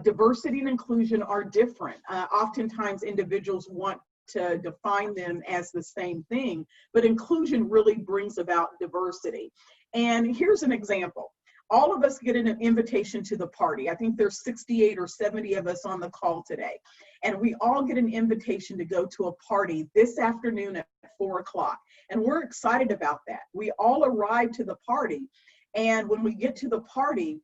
Diversity and inclusion are different. Oftentimes individuals want to define them as the same thing, but inclusion really brings about diversity. And here's an example. all of us get an invitation to the party. I think there's 68 or 70 of us on the call today. And we all get an invitation to go to a party this afternoon at 4 o'clock. And we're excited about that. We all arrive to the party. And when we get to the party,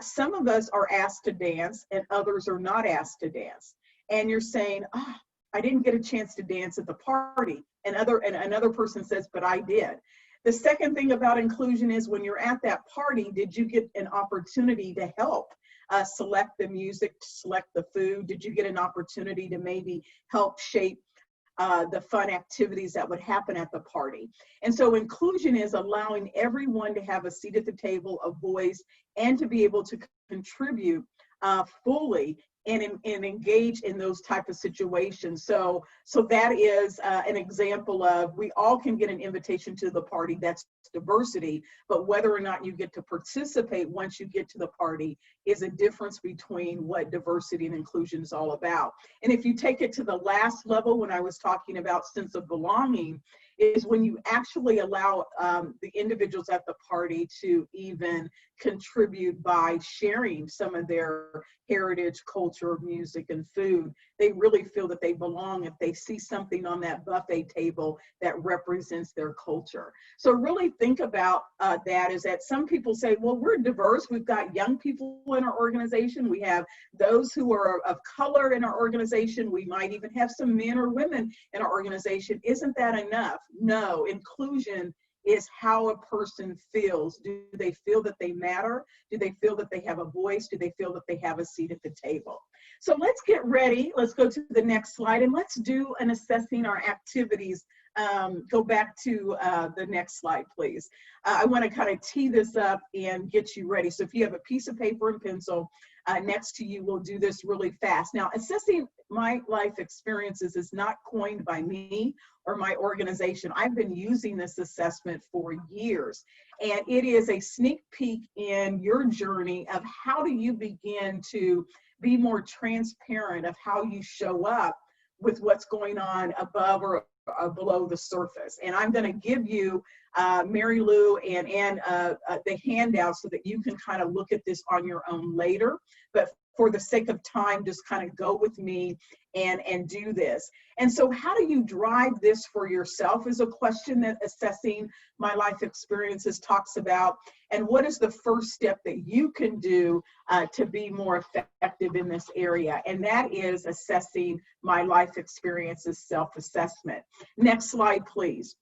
some of us are asked to dance and others are not asked to dance. And you're saying, oh, I didn't get a chance to dance at the party. And another person says, but I did. The second thing about inclusion is when you're at that party, did you get an opportunity to help select the music, select the food? Did you get an opportunity to maybe help shape the fun activities that would happen at the party? And so inclusion is allowing everyone to have a seat at the table, a voice, and to be able to contribute fully and engage in those type of situations. So that is an example of, we all can get an invitation to the party. That's diversity, but whether or not you get to participate once you get to the party is a difference between what diversity and inclusion is all about. And if you take it to the last level, when I was talking about sense of belonging, is when you actually allow the individuals at the party to even contribute by sharing some of their heritage, culture, music, and food. They really feel that they belong if they see something on that buffet table that represents their culture. So really think about that, is that some people say, well, we're diverse. We've got young people in our organization. We have those who are of color in our organization. We might even have some men or women in our organization. Isn't that enough? No, inclusion is how a person feels. Do they feel that they matter? Do they feel that they have a voice? Do they feel that they have a seat at the table? So let's get ready. Let's go to the next slide and let's do an assessing our activities. Go back to the next slide, please. I want to kind of tee this up and get you ready. So if you have a piece of paper and pencil next to you, we'll do this really fast. Now, assessing my life experiences is not coined by me or my organization. I've been using this assessment for years, and it is a sneak peek in your journey of how do you begin to be more transparent of how you show up with what's going on above or below the surface. And I'm going to give you Mary Lou and Ann the handout so that you can kind of look at this on your own later. But for the sake of time, just kind of go with me and do this. And so how do you drive this for yourself is a question that assessing my life experiences talks about. And what is the first step that you can do to be more effective in this area? And that is assessing my life experiences self-assessment. Next slide, please.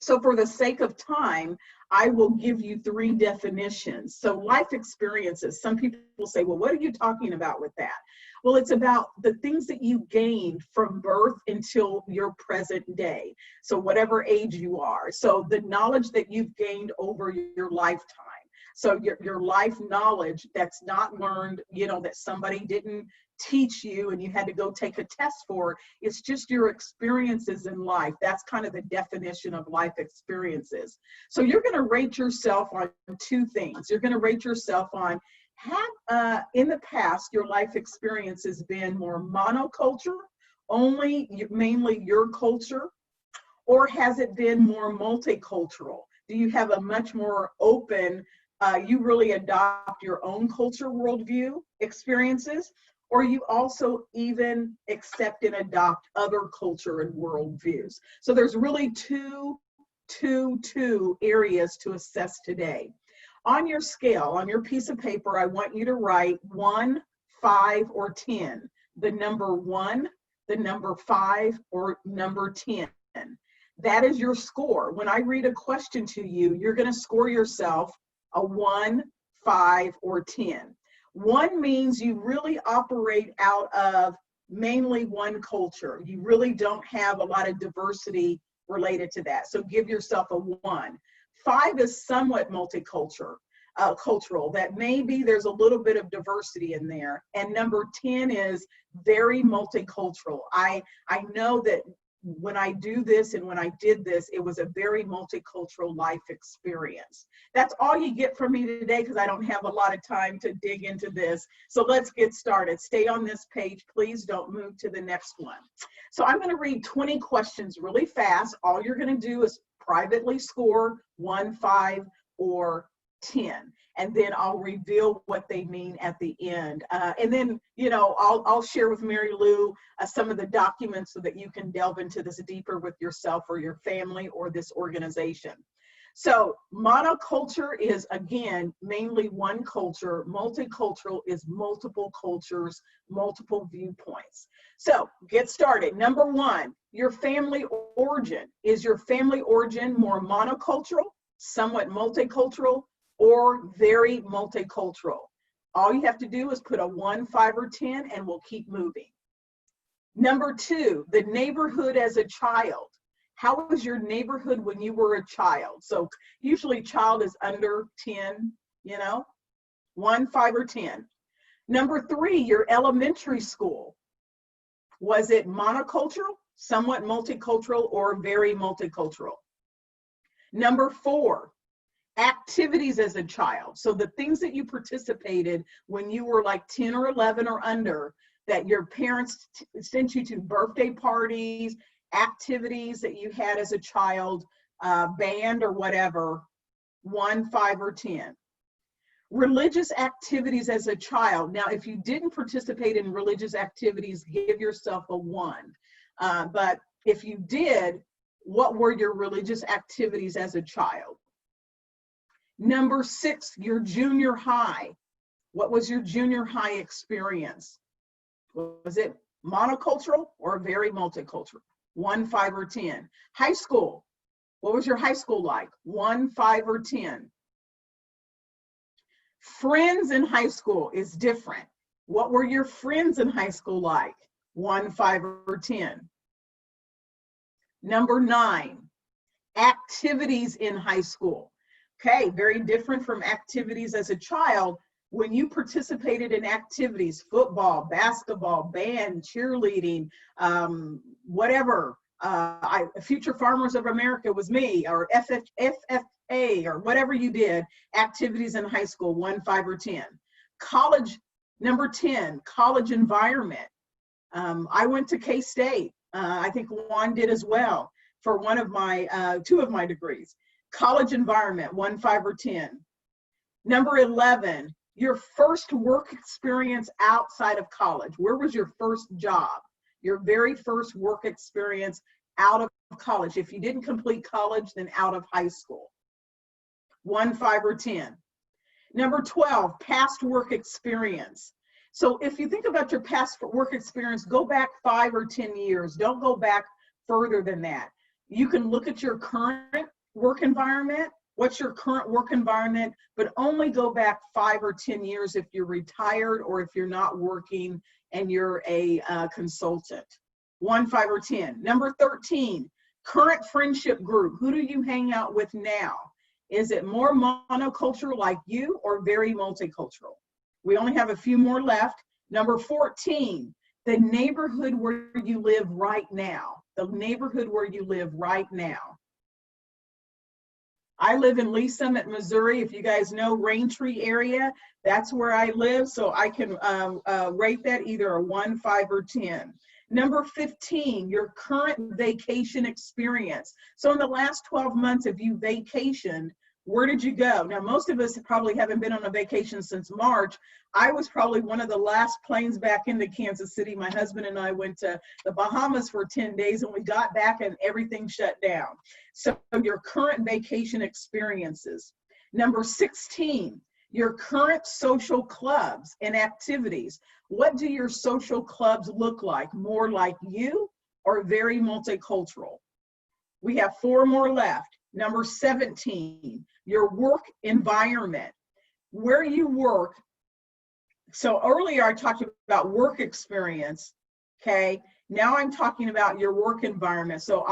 So for the sake of time, I will give you 3 definitions. So life experiences, some people say, well, what are you talking about with that? Well, it's about the things that you gained from birth until your present day. So whatever age you are. So the knowledge that you've gained over your lifetime. So your life knowledge that's not learned, you know, that somebody didn't teach you and you had to go take a test for. It's just your experiences in life. That's kind of the definition of life experiences. So you're going to rate yourself on 2 things. You're going to rate yourself on, have in the past your life experiences been more monoculture, mainly your culture, or has it been more multicultural? Do you have a much more open, you really adopt your own culture worldview experiences, or you also even accept and adopt other culture and worldviews? So there's really two areas to assess today. On your scale, on your piece of paper, I want you to write 1, 5, or 10. The number 1, the number 5, or number 10. That is your score. When I read a question to you, you're going to score yourself a 1, 5, or 10. 1 means you really operate out of mainly one culture. You really don't have a lot of diversity related to that. So give yourself a 1. 5 is somewhat multicultural, cultural, that maybe there's a little bit of diversity in there. And number 10 is very multicultural. I know that when I do this and when I did this, it was a very multicultural life experience. That's all you get from me today because I don't have a lot of time to dig into this. So let's get started. Stay on this page. Please don't move to the next one. So I'm going to read 20 questions really fast. All you're going to do is privately score 1, 5, or 10. and then I'll reveal what they mean at the end. And then, you know, I'll share with Mary Lou some of the documents so that you can delve into this deeper with yourself or your family or this organization. So monoculture is, again, mainly one culture. Multicultural is multiple cultures, multiple viewpoints. So get started. Number one, your family origin. Is your family origin more monocultural, somewhat multicultural, or very multicultural? All you have to do is put a 1, 5, or 10, and we'll keep moving. Number two, the neighborhood as a child. How was your neighborhood when you were a child? So usually child is under 10, you know, 1, 5, or 10. Number three, your elementary school. Was it monocultural, somewhat multicultural, or very multicultural? Number four, activities as a child. So the things that you participated when you were like 10 or 11 or under, that your parents sent you to birthday parties, activities that you had as a child, band or whatever, 1, 5, or 10. Religious activities as a child. Now, if you didn't participate in religious activities, give yourself a 1. But if you did, what were your religious activities as a child? Number 6, your junior high. What was your junior high experience? Was it monocultural or very multicultural? 1, 5, or 10. High school. What was your high school like? 1, 5, or 10. Friends in high school is different. What were your friends in high school like? 1, 5, or 10. Number 9, activities in high school. Okay, very different from activities as a child. When you participated in activities, football, basketball, band, cheerleading, whatever, Future Farmers of America was me, or FFA, or whatever you did, activities in high school, 1, 5, or 10. College, number 10, college environment. I went to K-State. I think Juan did as well for one of my, 2 of my degrees. College environment, 1, 5, or 10. Number 11, your first work experience outside of college. Where was your first job? Your very first work experience out of college. If you didn't complete college, then out of high school. 1, 5, or 10. Number 12, past work experience. So if you think about your past work experience, go back 5 or 10 years. Don't go back further than that. You can look at your current work environment. What's your current work environment? But only go back 5 or 10 years if you're retired or if you're not working and you're a consultant. 1, 5, or 10. Number 13, current friendship group. Who do you hang out with now? Is it more monocultural like you or very multicultural? We only have a few more left. Number 14, the neighborhood where you live right now. The neighborhood where you live right now. I live in Lee Summit, Missouri. If you guys know Raintree area, that's where I live. So I can rate that either a 1, 5, or 10. Number 15, your current vacation experience. So in the last 12 months, if you vacationed, where did you go? Now, most of us probably haven't been on a vacation since March. I was probably one of the last planes back into Kansas City. My husband and I went to the Bahamas for 10 days and we got back and everything shut down. So your current vacation experiences. Number 16, your current social clubs and activities. What do your social clubs look like? More like you or very multicultural? We have 4 more left. Number 17, your work environment. Where you work. So earlier I talked about work experience, okay? Now I'm talking about your work environment. So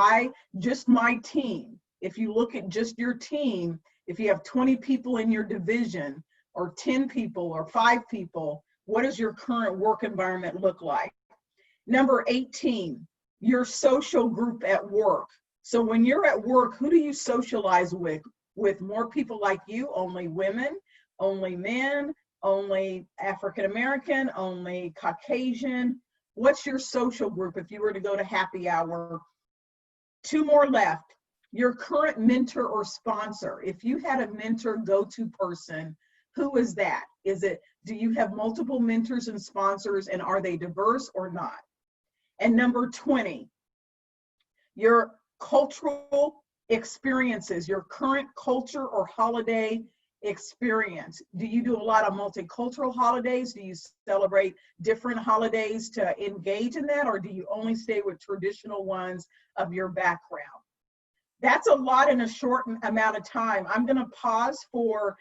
just my team, if you look at just your team, if you have 20 people in your division or 10 people or 5 people, what does your current work environment look like? Number 18, your social group at work. So when you're at work, who do you socialize with? With more people like you, only women, only men, only African American, only Caucasian? What's your social group if you were to go to happy hour? 2 more left. Your current mentor or sponsor. If you had a mentor go-to person, Who is that? Do you have multiple mentors and sponsors, and are they diverse or not? And number 20, your cultural experiences, your current culture or holiday experience. Do you do a lot of multicultural holidays? Do you celebrate different holidays to engage in that, or do you only stay with traditional ones of your background? That's a lot in a short amount of time. I'm going to pause for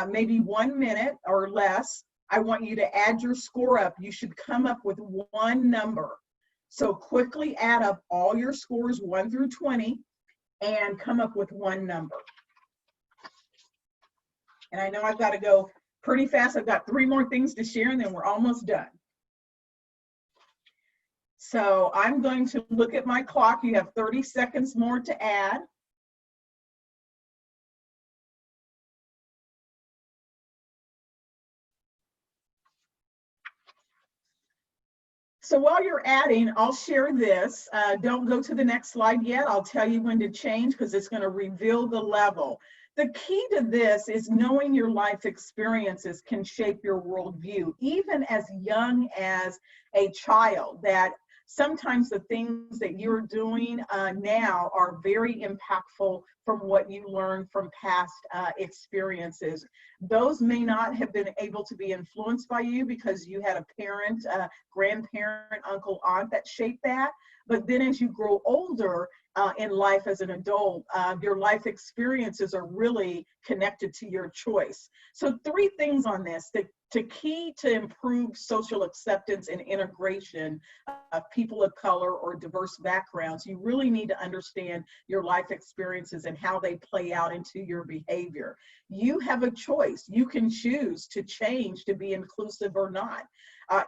maybe 1 minute or less. I want you to add your score up. You should come up with one number. So quickly add up all your scores 1 through 20 and come up with one number. And I know I've got to go pretty fast. I've got 3 more things to share and then we're almost done. So I'm going to look at my clock. You have 30 seconds more to add. So while you're adding, I'll share this. Don't go to the next slide yet. I'll tell you when to change because it's going to reveal the level. The key to this is knowing your life experiences can shape your worldview, even as young as a child, that sometimes the things that you're doing now are very impactful from what you learned from past experiences. Those may not have been able to be influenced by you because you had a parent, grandparent, uncle, aunt that shaped that. But then as you grow older in life as an adult, your life experiences are really connected to your choice. So 3 things on this. The key to improve social acceptance and integration of people of color or diverse backgrounds, you really need to understand your life experiences and how they play out into your behavior. You have a choice. You can choose to change to be inclusive or not.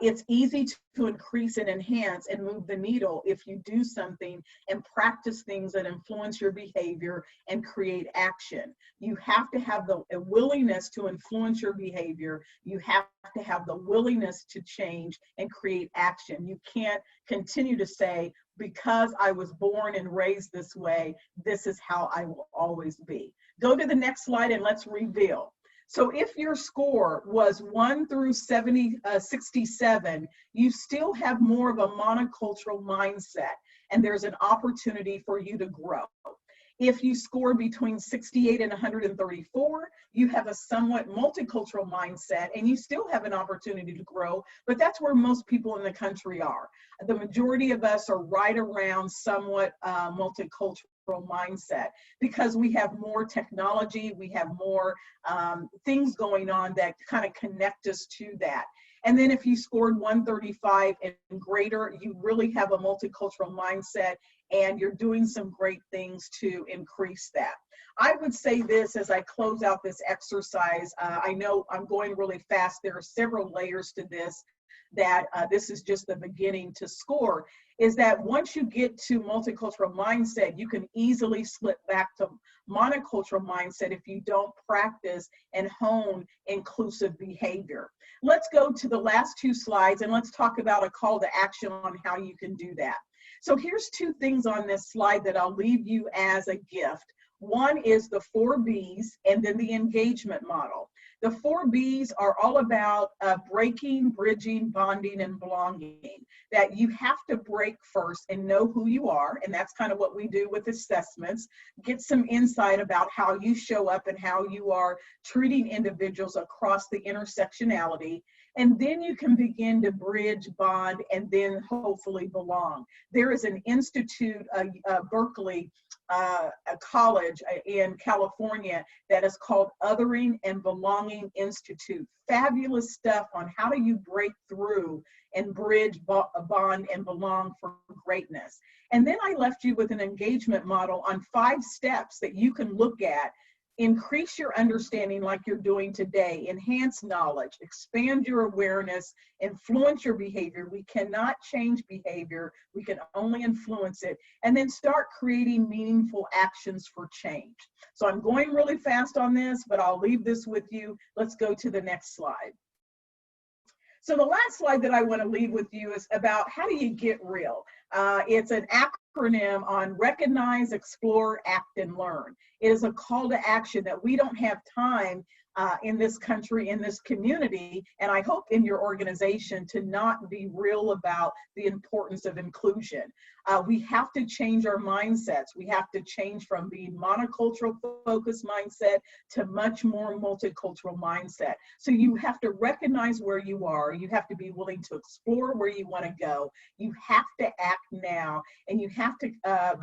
It's easy to increase and enhance and move the needle if you do something and practice things that influence your behavior and create action. You have to have the willingness to influence your behavior. You have to have the willingness to change and create action. You can't continue to say, because I was born and raised this way, this is how I will always be. Go to the next slide and let's reveal. So if your score was 1 through 67, you still have more of a monocultural mindset, and there's an opportunity for you to grow. If you score between 68 and 134, you have a somewhat multicultural mindset and you still have an opportunity to grow, but that's where most people in the country are. The majority of us are right around somewhat multicultural mindset because we have more technology, we have more things going on that kind of connect us to that. And then if you scored 135 and greater, you really have a multicultural mindset and you're doing some great things to increase that. I would say this as I close out this exercise. I know I'm going really fast. There are several layers to this, that this is just the beginning to score, is that once you get to multicultural mindset, you can easily slip back to monocultural mindset if you don't practice and hone inclusive behavior. Let's go to the last 2 slides and let's talk about a call to action on how you can do that. So here's 2 things on this slide that I'll leave you as a gift. One is the 4 Bs and then the engagement model. The 4 Bs are all about breaking, bridging, bonding, and belonging. That you have to break first and know who you are, and that's kind of what we do with assessments. Get some insight about how you show up and how you are treating individuals across the intersectionality. And then you can begin to bridge, bond, and then hopefully belong. There is an institute, Berkeley, a college in California that is called Othering and Belonging Institute. Fabulous stuff on how do you break through and bridge, bond, and belong for greatness. And then I left you with an engagement model on 5 steps that you can look at. Increase your understanding like you're doing today, enhance knowledge, expand your awareness, influence your behavior. We cannot change behavior, we can only influence it, and then start creating meaningful actions for change. So I'm going really fast on this, but I'll leave this with you. Let's go to the next slide. So the last slide that I want to leave with you is about how do you get real? It's an acronym on recognize, explore, act, and learn. It is a call to action that we don't have time in this country, in this community, and I hope in your organization, to not be real about the importance of inclusion. We have to change our mindsets. We have to change from being monocultural focused mindset to much more multicultural mindset. So you have to recognize where you are. You have to be willing to explore where you want to go. You have to act now, and you have to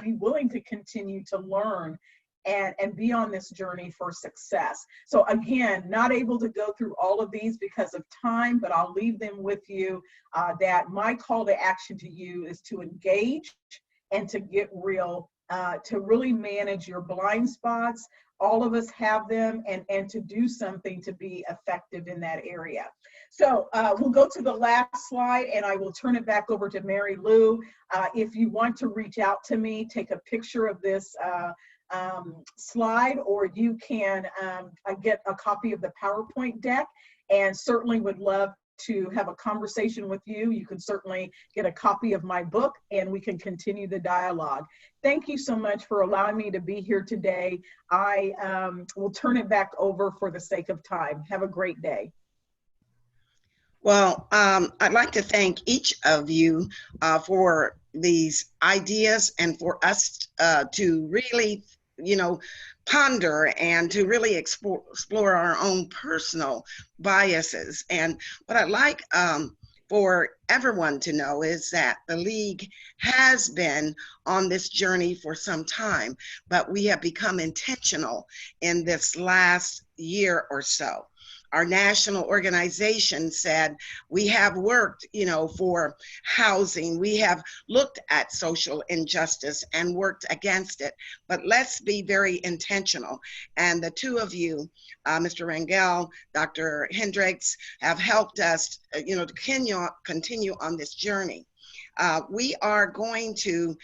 be willing to continue to learn and be on this journey for success. So again, not able to go through all of these because of time, but I'll leave them with you, that my call to action to you is to engage and to get real, to really manage your blind spots. All of us have them, and to do something to be effective in that area. So we'll go to the last slide, and I will turn it back over to Mary Lou. If you want to reach out to me, take a picture of this slide, or you can get a copy of the PowerPoint deck, and certainly would love to have a conversation with you. You can certainly get a copy of my book, and we can continue the dialogue. Thank you so much for allowing me to be here today. I will turn it back over for the sake of time. Have a great day. Well, I'd like to thank each of you for these ideas, and for us to really, ponder and to really explore our own personal biases. And what I'd like for everyone to know is that the League has been on this journey for some time, but we have become intentional in this last year or so. Our national organization said we have worked, for housing. We have looked at social injustice and worked against it, but let's be very intentional. And the two of you, Mr. Rangel, Dr. Hendricks, have helped us, to continue on this journey. We are going to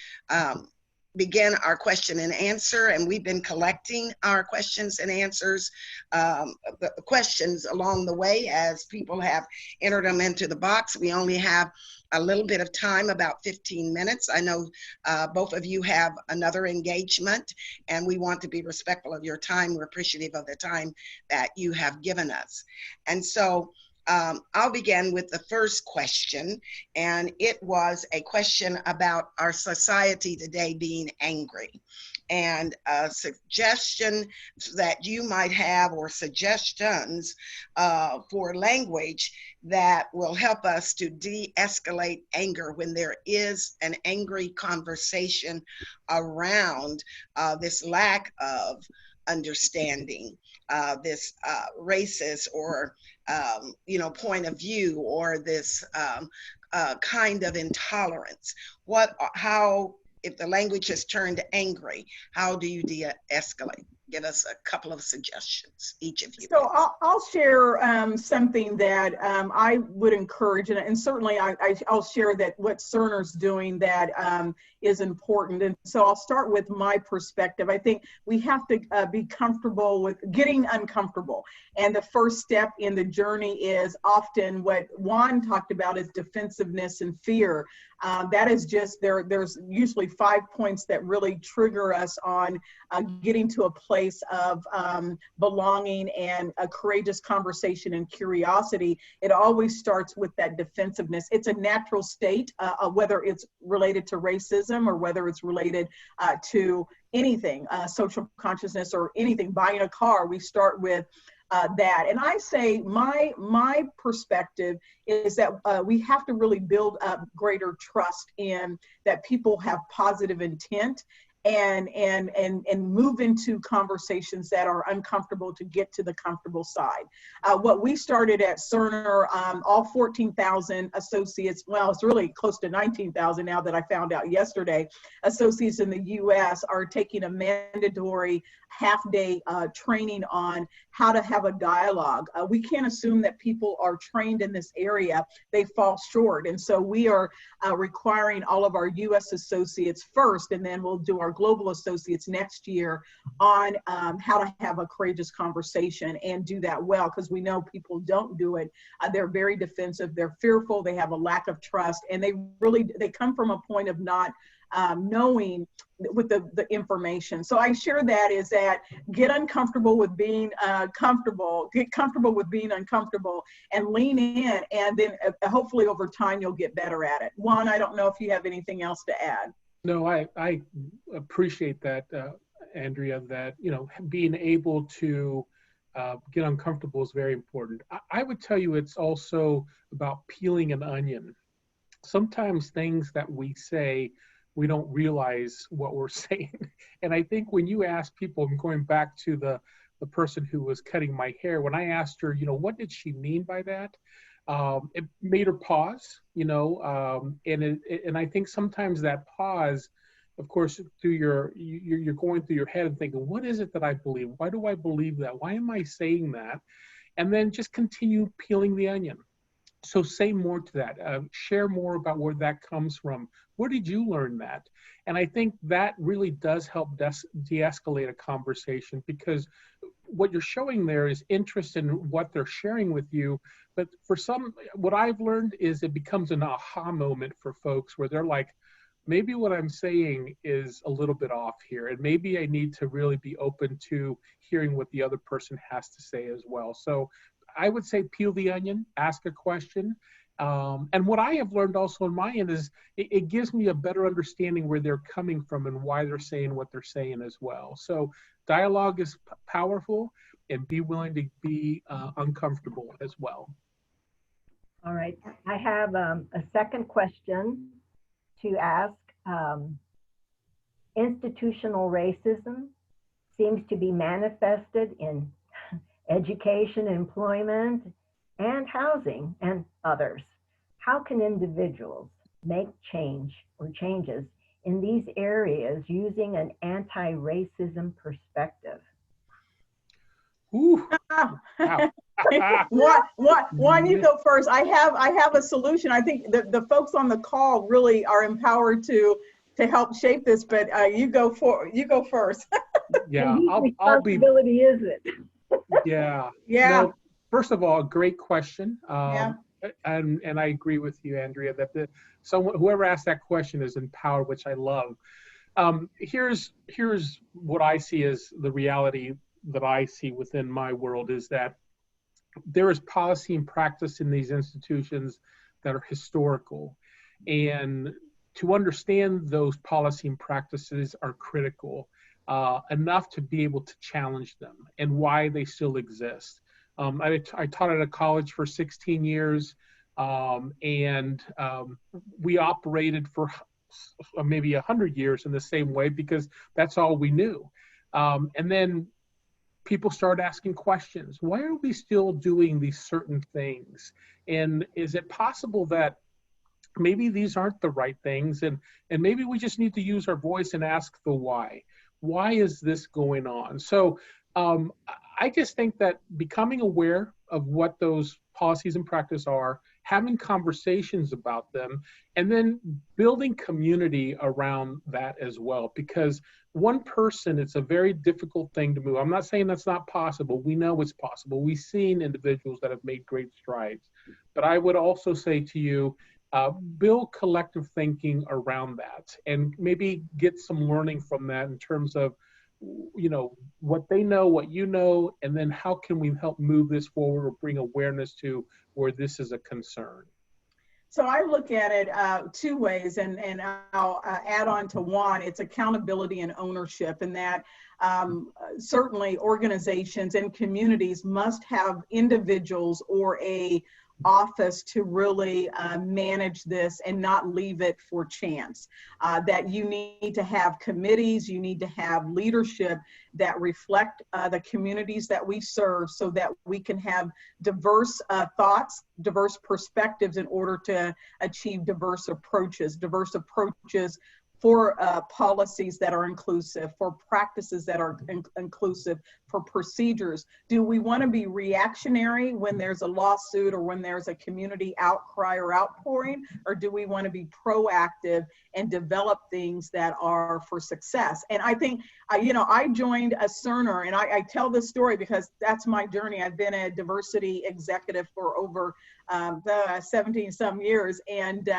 begin our question and answer, and we've been collecting our questions and answers, the questions along the way as people have entered them into the box. We only have a little bit of time, about 15 minutes. I know both of you have another engagement, and we want to be respectful of your time. We're appreciative of the time that you have given us. And so I'll begin with the first question, and it was a question about our society today being angry, and a suggestion that you might have, or suggestions for language that will help us to de-escalate anger when there is an angry conversation around this lack of understanding, this racist or point of view, or this kind of intolerance. How, if the language has turned angry, how do you de-escalate? Give us a couple of suggestions, each of you. So I'll share something that I would encourage, and certainly I'll share that what Cerner's doing that is important. And so I'll start with my perspective. I think we have to be comfortable with getting uncomfortable. And the first step in the journey is often what Juan talked about, is defensiveness and fear. That is just, there's usually 5 points that really trigger us on getting to a place of belonging and a courageous conversation and curiosity. It always starts with that defensiveness. It's a natural state, whether it's related to racism or whether it's related to anything, social consciousness or anything, buying a car. We start with that. And I say my perspective is that we have to really build up greater trust in that people have positive intent, and move into conversations that are uncomfortable to get to the comfortable side. What we started at Cerner, all 14,000 associates, well, it's really close to 19,000 now that I found out yesterday, associates in the US are taking a mandatory half-day training on how to have a dialogue. We can't assume that people are trained in this area. They fall short. And so we are requiring all of our US associates first, and then we'll do our global associates next year on how to have a courageous conversation and do that well, because we know people don't do it. They're very defensive, they're fearful, they have a lack of trust, and they come from a point of not knowing with the information. So I share that is that get uncomfortable with being comfortable, get comfortable with being uncomfortable, and lean in, and then hopefully over time you'll get better at it. Juan, I don't know if you have anything else to add. No, I appreciate that, Andrea, that, you know, being able to get uncomfortable is very important. I would tell you it's also about peeling an onion. Sometimes things that we say, we don't realize what we're saying. And I think when you ask people, I'm going back to the person who was cutting my hair, when I asked her, you know, what did she mean by that? It made her pause, you know, and I think sometimes that pause, of course, you're going through your head and thinking, what is it that I believe? Why do I believe that? Why am I saying that? And then just continue peeling the onion. So say more to that, share more about where that comes from. Where did you learn that? And I think that really does help de-escalate a conversation, because what you're showing there is interest in what they're sharing with you. But for some, what I've learned is it becomes an aha moment for folks where they're like, maybe what I'm saying is a little bit off here, and maybe I need to really be open to hearing what the other person has to say as well. So I would say peel the onion, ask a question. And what I have learned also on my end is it gives me a better understanding where they're coming from and why they're saying what they're saying as well. So dialogue is powerful, and be willing to be uncomfortable as well. All right. I have a second question to ask. Institutional racism seems to be manifested in education, employment, and housing, and others. How can individuals make change or changes in these areas using an anti-racism perspective? Ooh. Wow. Juan, you go first. I have a solution. I think the folks on the call really are empowered to help shape this, but you go first. Yeah, Whose I'll be. responsibility is it? Yeah. Yeah. No, first of all, a great question. Yeah. And I agree with you, Andrea, that whoever asked that question is empowered, which I love. Here's what I see as the reality that I see within my world is that there is policy and practice in these institutions that are historical, and to understand those policy and practices are critical enough to be able to challenge them and why they still exist. I taught at a college for 16 years, and we operated for maybe 100 years in the same way because that's all we knew. And then people started asking questions. Why are we still doing these certain things? And is it possible that maybe these aren't the right things? And maybe we just need to use our voice and ask the why. Why is this going on? So I just think that becoming aware of what those policies and practice are, having conversations about them, and then building community around that as well. Because one person, it's a very difficult thing to move. I'm not saying that's not possible. We know it's possible. We've seen individuals that have made great strides. But I would also say to you, build collective thinking around that, and maybe get some learning from that in terms of, you know, what they know, what you know, and then how can we help move this forward or bring awareness to where this is a concern. So I look at it two ways, and I'll add on to Juan. It's accountability and ownership, and that certainly organizations and communities must have individuals or a office to really manage this and not leave it for chance. That you need to have committees, you need to have leadership that reflect the communities that we serve, so that we can have diverse thoughts, diverse perspectives in order to achieve diverse approaches for policies that are inclusive, for practices that are inclusive, for procedures. Do we want to be reactionary when there's a lawsuit or when there's a community outcry or outpouring, or do we want to be proactive and develop things that are for success? And I think, I joined a Cerner, and I tell this story because that's my journey. I've been a diversity executive for over the 17 some years. And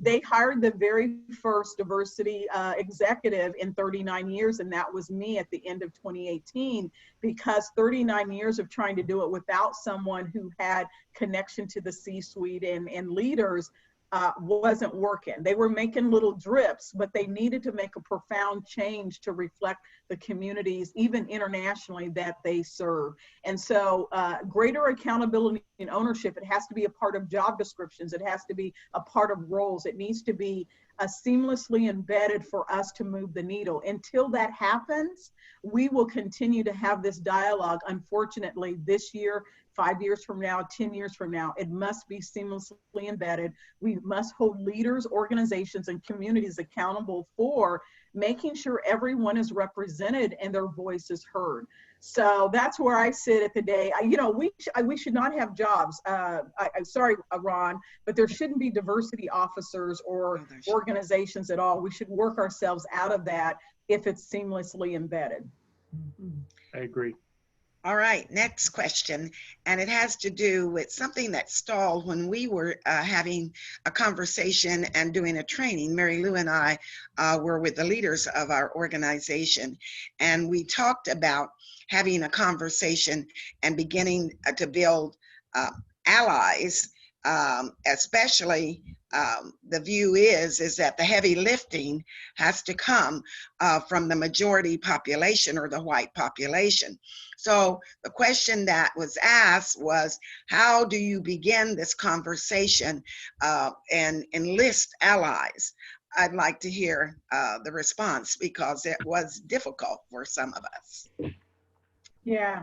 they hired the very first diversity executive in 39 years. And that was me at the end of 2018, because 39 years of trying to do it without someone who had connection to the C-suite and leaders wasn't working. They were making little drips, but they needed to make a profound change to reflect the communities, even internationally, that they serve. And so greater accountability and ownership, it has to be a part of job descriptions. It has to be a part of roles. It needs to be seamlessly embedded for us to move the needle. Until that happens, we will continue to have this dialogue. Unfortunately, this year, 5 years from now, 10 years from now, it must be seamlessly embedded. We must hold leaders, organizations, and communities accountable for making sure everyone is represented and their voice is heard. So that's where I sit at the day. We should not have jobs. I'm sorry, Ron, but there shouldn't be diversity officers or organizations at all. We should work ourselves out of that if it's seamlessly embedded. I agree. All right, next question, and it has to do with something that stalled when we were having a conversation and doing a training. Mary Lou and I were with the leaders of our organization, and we talked about having a conversation and beginning to build allies, especially the view is that the heavy lifting has to come from the majority population or the white population. So the question that was asked was, how do you begin this conversation and enlist allies? I'd like to hear the response, because it was difficult for some of us. Yeah.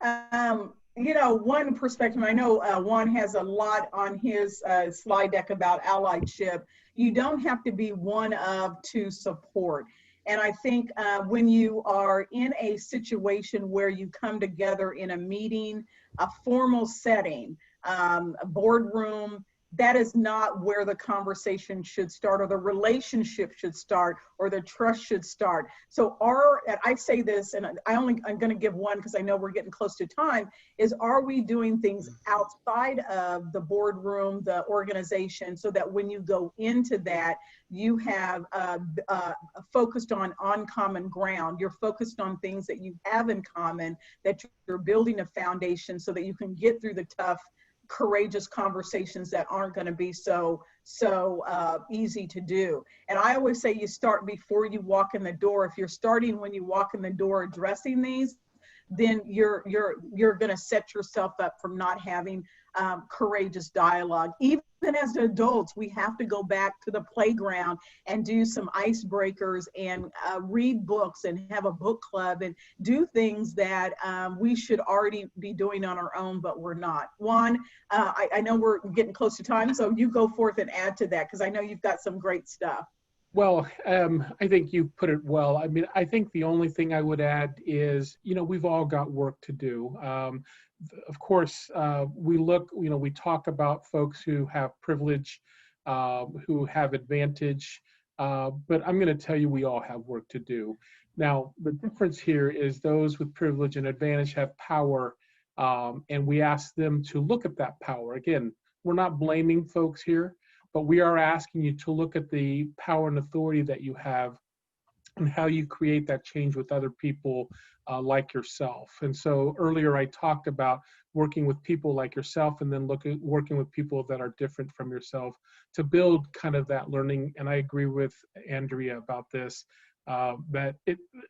One perspective, I know Juan has a lot on his slide deck about allyship. You don't have to be one of to support. And I think when you are in a situation where you come together in a meeting, a formal setting, a boardroom, that is not where the conversation should start, or the relationship should start, or the trust should start. So I say this, and I'm going to give one because I know we're getting close to time, is, are we doing things outside of the boardroom, the organization, so that when you go into that, you have focused on common ground. You're focused on things that you have in common, that you're building a foundation so that you can get through the tough, courageous conversations that aren't going to be so easy to do. And I always say you start before you walk in the door. If you're starting when you walk in the door addressing these, then you're going to set yourself up from not having courageous dialogue. Even as adults, we have to go back to the playground and do some icebreakers and read books and have a book club and do things that we should already be doing on our own, but we're not. Juan, I know we're getting close to time, so you go forth and add to that, because I know you've got some great stuff. Well, I think you put it well. I mean, I think the only thing I would add is, we've all got work to do. Of course, we talk about folks who have privilege, who have advantage, but I'm going to tell you, we all have work to do. Now, the difference here is those with privilege and advantage have power, and we ask them to look at that power. Again, we're not blaming folks here, but we are asking you to look at the power and authority that you have and how you create that change with other people like yourself. And so earlier I talked about working with people like yourself, and then working with people that are different from yourself to build kind of that learning. And I agree with Andrea about this, that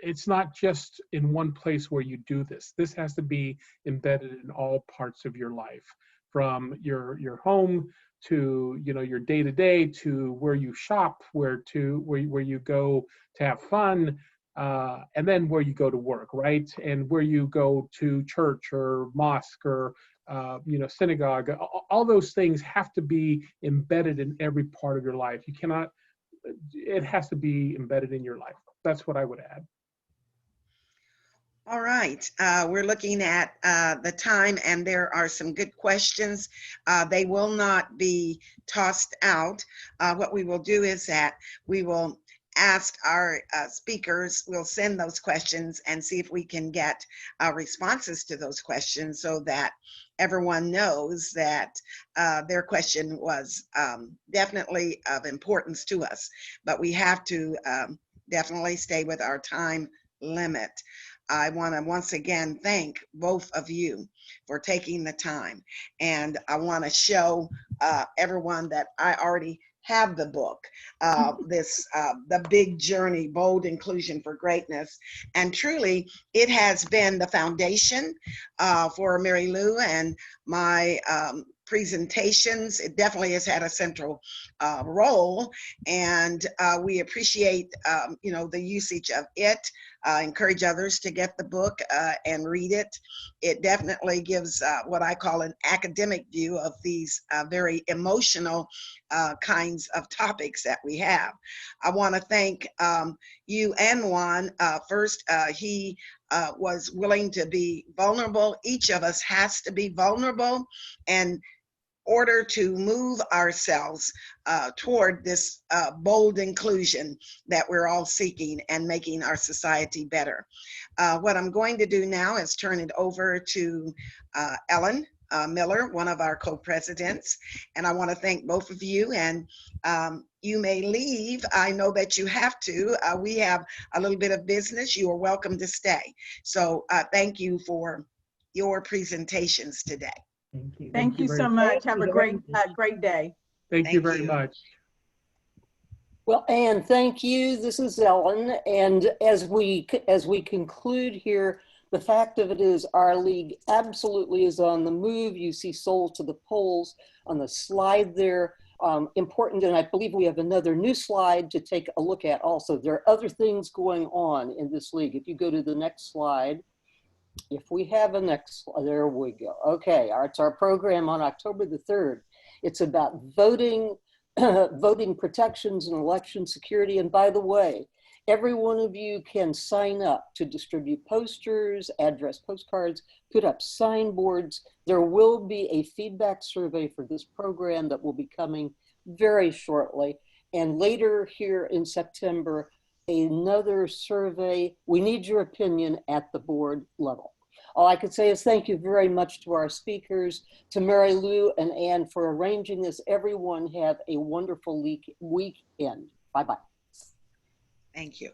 it's not just in one place where you do this. This has to be embedded in all parts of your life, from your home to your day-to-day, to where you shop, where you go to have fun, and then where you go to work, right? And where you go to church or mosque or synagogue. All those things have to be embedded in every part of your life. It has to be embedded in your life. That's what I would add. All right, we're looking at the time, and there are some good questions. They will not be tossed out. What we will do is that we will asked our speakers, we'll send those questions and see if we can get responses to those questions so that everyone knows that their question was definitely of importance to us. But we have to definitely stay with our time limit. I want to once again thank both of you for taking the time. And I want to show everyone that I already have the book, The Big Journey, Bold Inclusion for Greatness. And truly, it has been the foundation for Mary Lou and my presentations. It definitely has had a central role, and we appreciate the usage of it. Encourage others to get the book and read it. It definitely gives what I call an academic view of these very emotional kinds of topics that we have. I want to thank you and Juan. First, he was willing to be vulnerable. Each of us has to be vulnerable and order to move ourselves toward this bold inclusion that we're all seeking and making our society better. What I'm going to do now is turn it over to Ellen Miller, one of our co-presidents, and I want to thank both of you, and you may leave. I know that you have to. We have a little bit of business. You are welcome to stay. So thank you for your presentations today. Thank you. Thank you so much. Have a great day. Thank you very much. Well, Anne, thank you. This is Ellen. And as we conclude here, the fact of it is our league absolutely is on the move. You see Soul to the Polls on the slide there. Important, and I believe we have another new slide to take a look at also. There are other things going on in this league. If you go to the next slide, if we have a next, there we go. Okay, it's our program on October the 3rd. It's about voting, voting protections and election security. And by the way, every one of you can sign up to distribute posters, address postcards, put up signboards. There will be a feedback survey for this program that will be coming very shortly. And later here in September, another survey. We need your opinion at the board level. All I can say is thank you very much to our speakers, to Mary Lou and Anne for arranging this. Everyone have a wonderful weekend. Bye-bye. Thank you.